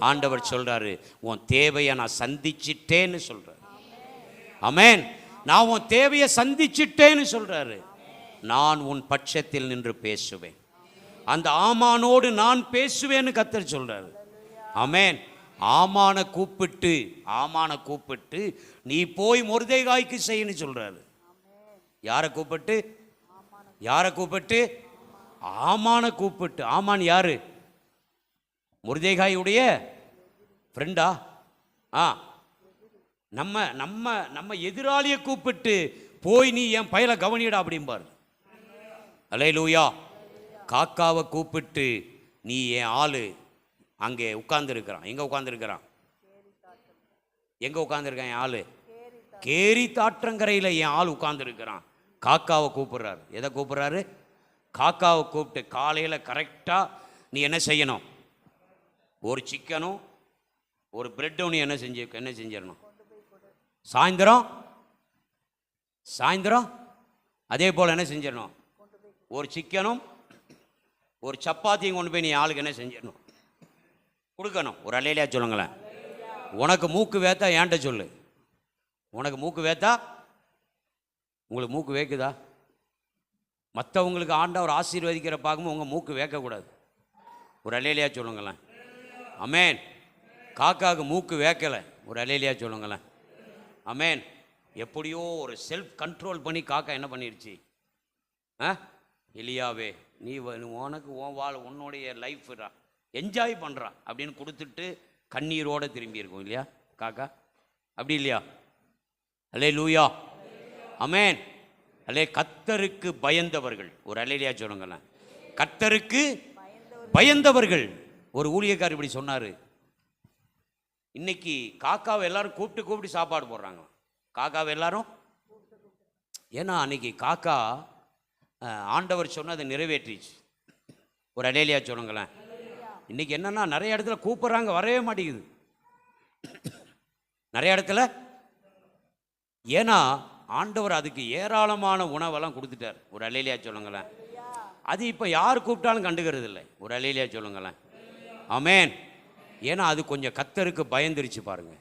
ஆண்டவர் சொல்றாரு, உன் தேவையை நான் சந்திச்சிட்டேன்னு சொல்றாரு. ஆமென். நான் உன் தேவையை சந்திச்சிட்டேன்னு சொல்றாரு. நான் உன் பட்சத்தில் நின்று பேசுவேன், அந்த ஆமானோடு நான் பேசுவேன்னு கர்த்தர் சொல்றாரு. ஆமென். ஆமானை கூப்பிட்டு நீ போய் மொர்தெகாய்க்கு செய்யன்னு சொல்றாரு. யாரை கூப்பிட்டு? ஆமானை கூப்பிட்டு. ஆமான் யாரு? மொர்தெகாயுடைய ஃப்ரெண்டா? நம்ம எதிராளியை கூப்பிட்டு போய் நீ என் பயலை கவனிடா அப்படிம்பார். அல்லேலூயா. காக்காவை கூப்பிட்டு நீ என் ஆளு அங்கே உட்கார்ந்துருக்கிறான். எங்கே உட்கார்ந்துருக்கிறான்? என் ஆளு கேரி தாற்றங்கரையில் என் ஆள் உட்கார்ந்துருக்கிறான். காக்காவை கூப்பிடுறாரு. எதை கூப்பிடுறாரு? காக்காவை கூப்பிட்டு காலையில் கரெக்டாக நீ என்ன செய்யணும்? ஒரு சிக்கனும் ஒரு பிரெட்டும் நீ என்ன செஞ்சிடணும்? சாயந்தரம் அதே போல் என்ன செஞ்சிடணும்? ஒரு சிக்கனும் ஒரு சப்பாத்தியும் கொண்டு போய் நீ ஆளுக்கு என்ன செஞ்சிடணும்? கொடுக்கணும். ஒரு அல்லேலூயா சொல்லுங்களேன். உனக்கு மூக்கு வேத்தா ஏன்ட்ட சொல்லு. உனக்கு மூக்கு வேத்தா? உங்களுக்கு மூக்கு வேக்குதா? மற்றவங்களுக்கு ஆண்டவர் ஆசீர்வதிக்கிற பார்க்கும்போது உங்கள் மூக்கு வேக்கக்கூடாது. ஒரு அல்லேலூயா சொல்லுங்களேன். ஆமென். காக்காவுக்கு மூக்கு வேக்கலை. ஒரு அல்லேலூயா சொல்லுங்களேன். ஆமென். எப்படியோ ஒரு செல்ஃப் கண்ட்ரோல் பண்ணி காக்கா என்ன பண்ணிருச்சு? எலியாவே நீ உனக்கு உன்னுடைய லைஃப் என்ஜாய் பண்ணுறான் அப்படின்னு கொடுத்துட்டு கண்ணீரோடு திரும்பி இருக்கும் இல்லையா காக்கா? அப்படி இல்லையா? அல்லேலூயா. ஆமென். கர்த்தருக்கு பயந்தவர்கள். ஒரு அல்லேலூயா சொல்லுங்களேன். கர்த்தருக்கு பயந்தவர்கள். ஒரு ஊழியக்காரர் இப்படி சொன்னார், இன்னைக்கு காக்காவை எல்லாரும் கூப்பிட்டு சாப்பாடு போடுறாங்க. காக்காவை எல்லாரும், ஏன்னா அன்னைக்கு காக்கா ஆண்டவர் சொன்னதை நிறைவேற்றிச்சு. ஒரு அல்லேலூயா சொல்லுங்களேன். இன்னைக்கு என்னன்னா நிறைய இடத்துல கூப்பிட்றாங்க, வரவே மாட்டேங்குது நிறைய இடத்துல. ஏன்னா ஆண்டவர் அதுக்கு ஏராளமான உணவெல்லாம் கொடுத்துட்டார். ஒரு அல்லேலூயா சொல்லுங்களேன். அது இப்போ யார் கூப்பிட்டாலும் கண்டுக்கிறது இல்லை. ஒரு அல்லேலூயா சொல்லுங்களேன். ஆமென். ஏன்னா அது கொஞ்சம் கர்த்தருக்கு பயந்துருச்சு பாருங்க.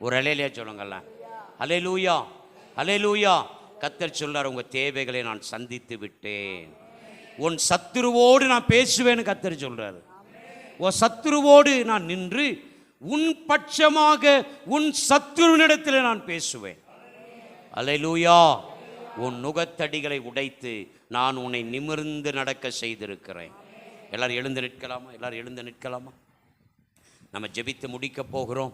ஒரு அல்லேலூயா சொல்லுங்களேன். அல்லேலூயா. அல்லேலூயா. கர்த்தர் சொல்றார், உங்க தேவைகளை நான் சந்தித்து விட்டேன், உன் சத்துருவோடு நான் பேசுவேன்னு கர்த்தர் சொல்றாரு. உன் சத்துருவோடு நான் நின்று உன் பட்சமாக உன் சத்துருவினிடத்தில் நான் பேசுவேன். அல்லேலூயா. உன் நுகத்தடிகளை உடைத்து நான் உன்னை நிமிர்ந்து நடக்க செய்திருக்கிறேன். எல்லாரும் எழுந்து நிற்கலாமா? நம்ம ஜெபித்து முடிக்க போகிறோம்.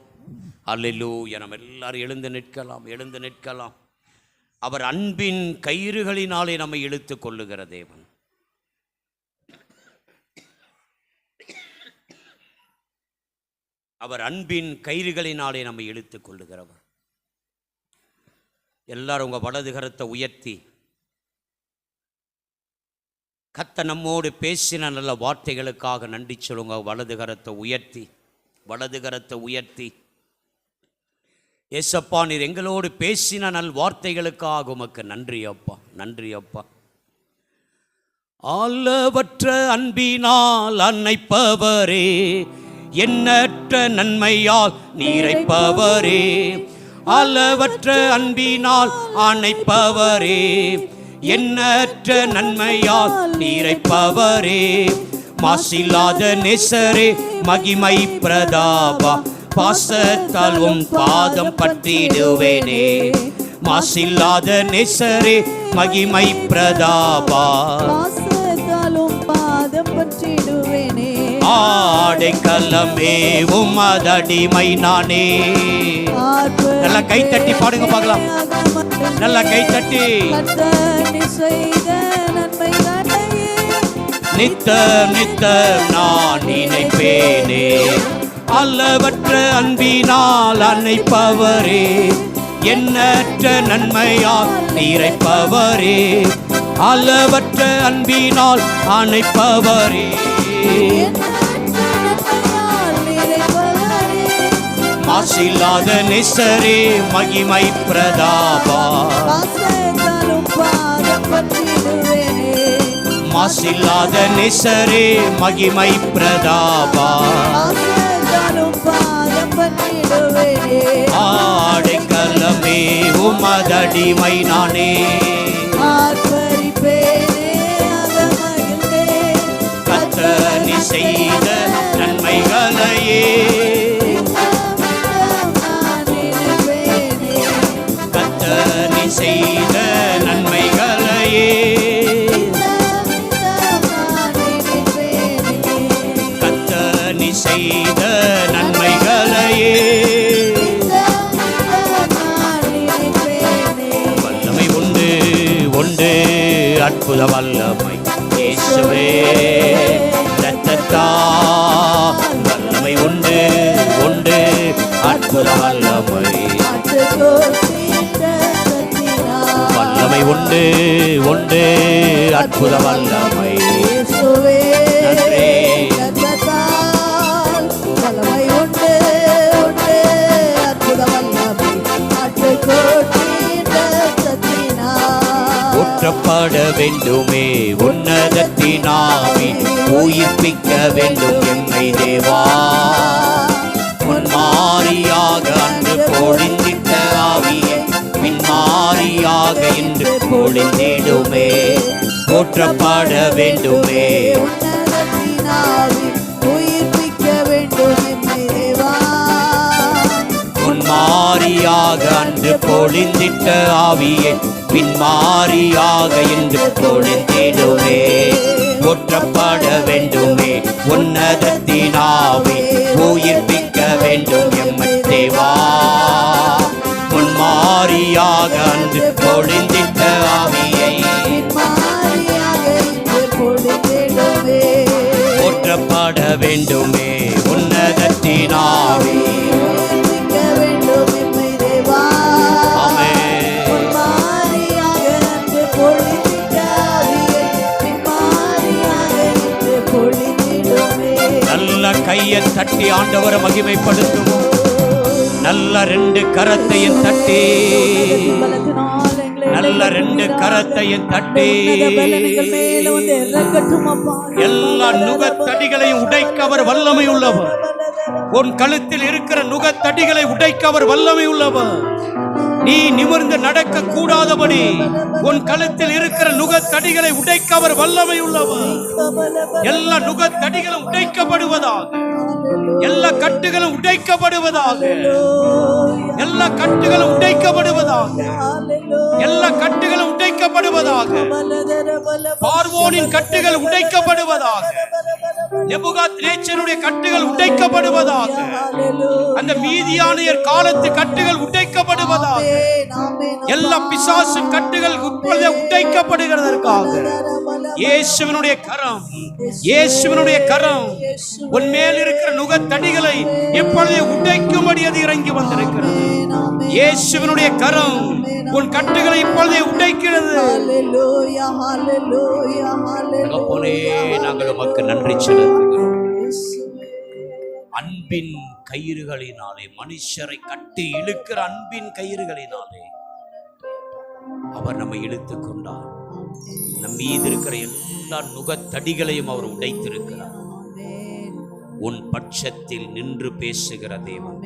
அல்லேலூயா. நம்ம எல்லாரும் எழுந்து நிற்கலாம். அவர் அன்பின் கயிறுகளினாலே நம்மை இழுத்து கொள்ளுகிற தேவன். அவர் அன்பின் கயிறுகளினாலே நம்மை இழுத்து கொள்ளுகிறவர். எல்லாரும் உங்க வலது கரத்தை உயர்த்தி, கர்த்தர் நம்மோடு பேசின நல்ல வார்த்தைகளுக்காக நன்றி சொல்லுங்க. வலது கரத்தை உயர்த்தி ஏசப்பா, நீர் எங்களோடு பேசின நல் வார்த்தைகளுக்காக உமக்கு நன்றி அப்பா. அளவற்ற அன்பினால் அன்னைப்பவரே, எண்ணற்ற நன்மையால் நீரைப்பவரே. அளவற்ற அன்பினால் அன்னைப்பவரே, எண்ணற்ற நன்மையால் நீரைப்பவரே. மாசில்லாத நேசரே, மகிமை பிரதாபா, பாசத்தால் உம் பாதம் பற்றிடுவேனே. மாசில்லாத நேசரே, மகிமை பிரதாபா, பாசத்தால் உம் பாதம் பற்றிடுவேனே. ஆடைக்கலமே உமதடிமை நானே. நல்லா கை தட்டி பாடுங்க பார்க்கலாம். நல்லா கை தட்டி. நித்த நான் நினைப்பேனே. அளவற்ற அன்பினால் அன்னைப்பவரே, எண்ணற்ற நன்மையால் நிறைப்பவரே. அளவற்ற மிகுந்த அன்பினால் அணைப்பவரே, மாசில்லாத நேசரே, மகிமை பிரதாபா, மாசில்லாத நேசரே, மகிமை பிரதாபா, ஆடைக்கலமே உமதடிமை நானே, கர்த்தர் நீ செய்த நன்மைகளையே, கர்த்தர் நீ செய்த நன்மைகளையே, கர்த்தர் நீ செய்த நன்மைகளையே, வல்லமை உண்டு உண்டு அற்புத வல்லமை இயேசுவே இரத்தத்தா, வல்லமை உண்டு உண்டு அற்புத வல்லமை, வல்லமை உண்டு உண்டு அற்புத வல்லமை, நன்றி. ஊற்றப்பட வேண்டுமே உன்னதத்தினாவி, உயிர்ப்பிக்க வேண்டும் எம்மை தேவா, முன்மாரியாக அன்று பொழிந்திட்ட ஆவியை பின்மாரியாக இன்று பொழிந்திடுமே, ஊற்றப்பட வேண்டுமே முன்மாரியாக அன்று பொழிந்திட்ட ஆவியை பின்மாரியாக இன்று பொழிந்திடுமே, ஊற்றப்பட வேண்டுமே உன்னதத்தினாவி, உயிர்ப்பிக்க வேண்டும் எம்மை தேவா, முன்மாரியாக அன்று பொழிந்திட்ட ஆவியை ஊற்றப்பட வேண்டுமே உன்னதத்தினாவி, நல்ல கையை தட்டி ஆண்டவரை மகிமைப்படுத்துவோம், நல்ல ரெண்டு கரத்தையும் தட்டி, நல்ல ரெண்டு கரத்தையும் தட்டி, எல்லா நுகத்தடிகளையும் உடைக்க அவர் வல்லமை உள்ளவர், உன் கழுத்தில் இருக்கிற நுகத்தடிகளை உடைக்க அவர் வல்லமை உள்ளவர், நீ நிமிர்ந்து நடக்க கூடாதபடி உன் கழுத்தில் இருக்கிற நுகத்தடிகளை உடைக்க அவர் வல்லமை உள்ளவர், எல்லா நுகத்தடிகளும் உடைக்கப்படுவதாக, எல்லா கட்டுகளும் உடைக்கப்படுவதாக, எல்லா கட்டுகளும் உடைக்கப்படுவதாக, எல்லா கட்டுகளும் உடைக்கப்படுவதாக, பார்வோனின் கட்டுகள் உடைக்கப்படுவதாக, நெபுகாத்நேச்சருடைய கட்டுகள் உடைக்கப்படுவதாக, அந்த மீதியானியர் காலத்து கட்டுகள் உடைக்கப்படுவதாக, எல்லா பிசாசு கட்டுகள் இப்பொழுதே உடைக்கப்படுகிறதற்காக இயேசுவினுடைய கரம், இயேசுவினுடைய கரம் உன் மேல் இருக்கிற நுகத்தடிகளை இப்பொழுதே உடைக்கும்படி அது இறங்கி வந்திருக்கிறது. இயேசுவினுடைய கரம் உன் கட்டுகளை இப்பொழுதே உடைக்கிறது. தகப்பனே, நாங்கள் உமக்கு நன்றி செலுத்துகிறோம். அன்பின் கயிறுகளினாலே, மனுஷரை கட்டி இழுக்கிற அன்பின் கயிறுகளினாலே அவர் நம்மை இழுத்துக் கொண்டார். நம் மீது இருக்கிற எல்லா நுகத்தடிகளையும் அவர் உடைத்திருக்கிறார். உன் பட்சத்தில் நின்று பேசுகிற தேவன்,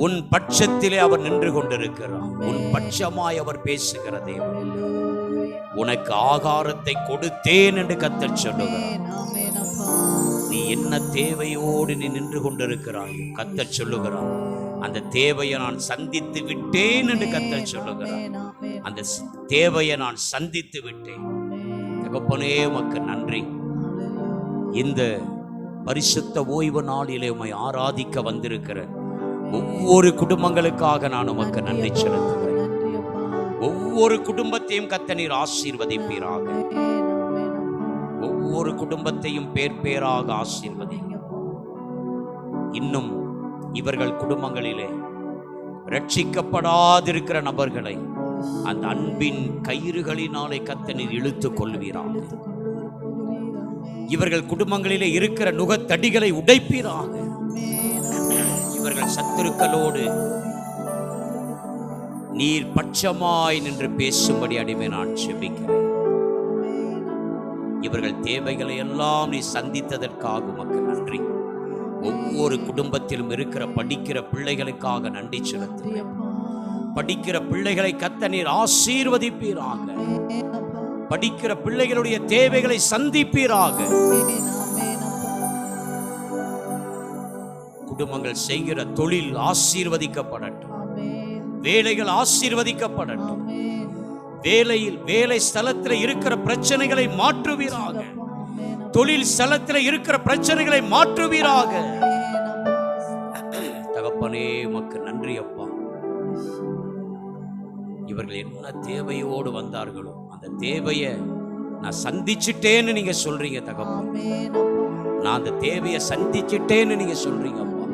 உன் பட்சத்திலே அவர் நின்று கொண்டிருக்கிறார். உன் பட்சமாய் அவர் பேசுகிற தேவன். உனக்கு ஆகாரத்தை கொடுத்தேன் என்று கர்த்தர் சொல்லுகிறார். நீ என்ன தேவையோடு நீ நின்று கொண்டிருக்கிறாய், கர்த்தர் சொல்லுகிறார். அந்த தேவையை நான் சந்தித்து விட்டேன் என்று கர்த்தர் சொல்லுகிறார். அந்த தேவையை நான் சந்தித்து விட்டேன். தகப்பனே, உமக்கு நன்றி. இந்த பரிசுத்த ஓய்வு நாளிலே உம்மை ஆராதிக்க வந்திருக்கிற ஒவ்வொரு குடும்பங்களுக்காக நான் உமக்கு நன்றி செலுத்துகிறேன். ஒவ்வொரு குடும்பத்தையும் கர்த்தர் நீர் ஆசீர்வதிப்பீராக. ஒவ்வொரு குடும்பத்தையும் பேர் பேராக ஆசீர்வதிங்க. இன்னும் இவர்கள் குடும்பங்களிலே ரட்சிக்கப்படாதிருக்கிற நபர்களை அந்த அன்பின் கயிறுகளினாலே கர்த்தர் இழுத்துக் கொள்வீராக. இவர்கள் குடும்பங்களிலே இருக்கிற நுகத்தடிகளை உடைப்பீராக. இவர்கள் சத்துருக்களோடு நீர் பட்சமாய் நின்று பேசும்படி அடிமை நான் செபிக்கிறேன். இவர்கள் தேவைகளை எல்லாம் நீ சந்தித்ததற்காக உமக்கு நன்றி. ஒவ்வொரு குடும்பத்திலும் இருக்கிற படிக்கிற பிள்ளைகளுக்காக நன்றி செலுத்துகிறேன். படிக்கிற பிள்ளைகளை கர்த்தர் நீர் ஆசீர்வதிப்பீராக. படிக்கிற பிள்ளைகளுடைய தேவைகளை சந்திப்பீராக. குடும்பங்கள் செய்கிற தொழில் ஆசீர்வதிக்கப்படட்டும். வேலைகள் ஆசீர்வதிக்கப்படட்டும். வேலை ஸ்தலத்தில் இருக்கிற பிரச்சனைகளை மாற்றுவீராக. தொழில் ஸ்தலத்தில் இருக்கிற பிரச்சனைகளை மாற்றுவீராக. தகப்பனே உமக்கு நன்றி அப்பா. இவர்கள் என்ன தேவையோடு வந்தார்களோ அந்த தேவையை நான் சந்திச்சிட்டேன்னு நீங்க சொல்றீங்க தகப்பன். நான் அந்த தேவையை சந்திச்சிட்டேன்னு நீங்க சொல்றீங்க அப்பா.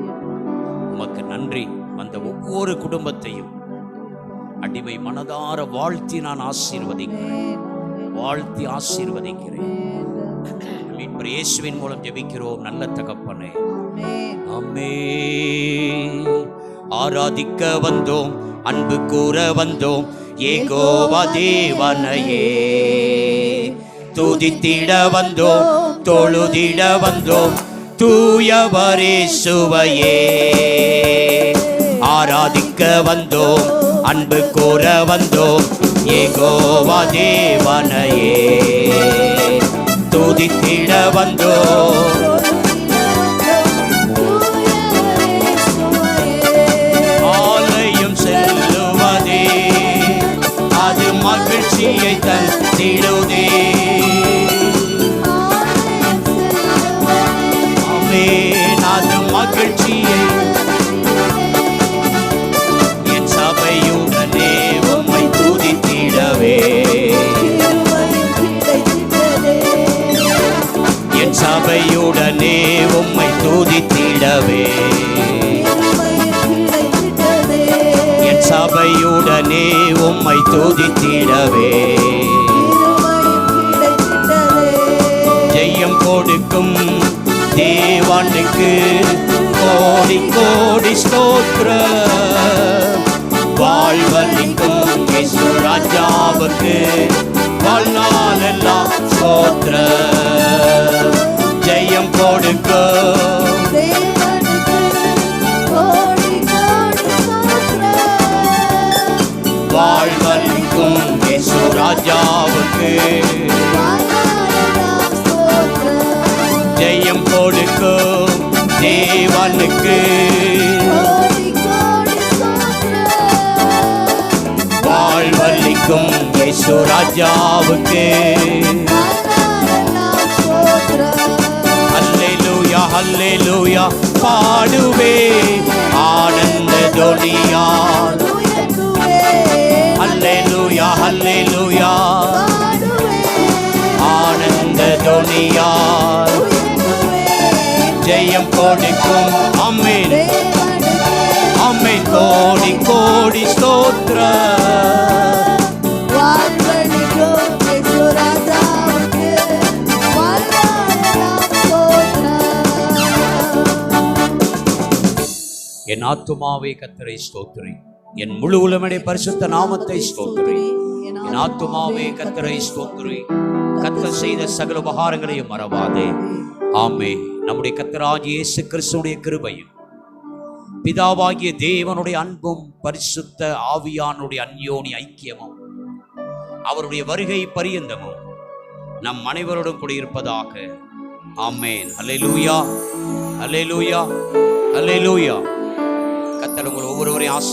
உமக்கு நன்றி. வந்த ஒவ்வொரு குடும்பத்தையும் அடிமை மனதார வாழ்த்தி நான் ஆசீர்வதிக்கிறேன். வாழ்த்தி ஆசீர்வதிக்கிறேன். மீட்பர் இயேசுவின் மூலம் ஜெபிக்கிறோம் நல்ல தகப்பனே. ஆமென். ஆராதிக்க வந்தோம், அன்பு கூற வந்தோம், யெகோவா தேவனையே. துதித்திட வந்தோம், தொழுதிட வந்தோம், தூயவரே சுவையே. ஆராதிக்க வந்தோம், அன்பு கூற வந்தோம், யெகோவா தேவனையே. துதித்திட வந்தோம், ஆலயம் செல்லுவதே அது மகிழ்ச்சியை தந்திடுதே. ஆமென். அது மகிழ்ச்சியை என் சபையுடனே உம்மை துதித்திடவே. என் சபையுடனே உம்மை துதித்திடவே. என் சபையுடனே உம்மை துதித்திடவே. ஜெயம் கொடுக்கும் தேவனுக்கு கோடி கோடி ஸ்தோத்திரம். வாழ்வளிக்கும் இயேசு ராஜாவுக்கு வாழ்நாளெல்லாம் ஸ்தோத்திரம். ஜெயம் கொடுக்கும் வாழ்வளிக்கும் இயேசு ராஜாவுக்கு ஜெயம் கொடுக்கும் தேவனுக்கு வாழ்வளிக்கும் இயேசு ராஜாவுக்கு. அல்லேலூயா அல்லேலூயா பாடுவே ஆனந்த துனியால். அல்லேலூயா அல்லேலூயா ஆனந்த துனியால். ஜெயம் கொடுக்கும் ஆமென் ஆமென். கோடி கோடி ஸ்தோத்திரம். என் ஆத்துமாவே கர்த்தரை ஸ்தோத்திரி, என் முழு உலகமே பரிசுத்த நாமத்தை ஸ்தோத்திரி. என் ஆத்துமாவே கர்த்தரை ஸ்தோத்திரி, கர்த்தர் செய்த சகல உபகாரங்களையும் மறவாதே. ஆமென். நம்முடைய கர்த்தராகிய இயேசு கிறிஸ்துவுடைய கிருபையும் பிதாவாகிய தேவனுடைய அன்பும் பரிசுத்த ஆவியானுடைய அந்யோனி ஐக்கியமும் அவருடைய வருகை பரியந்தமும் நம் அனைவரோடும் கூட இருப்பதாக. ஆமென். அல்லேலூயா அல்லேலூயா அல்லேலூயா. கர்த்தர் உங்கள் ஒவ்வொருவரையும் ஆசீர்வதிப்பாராக.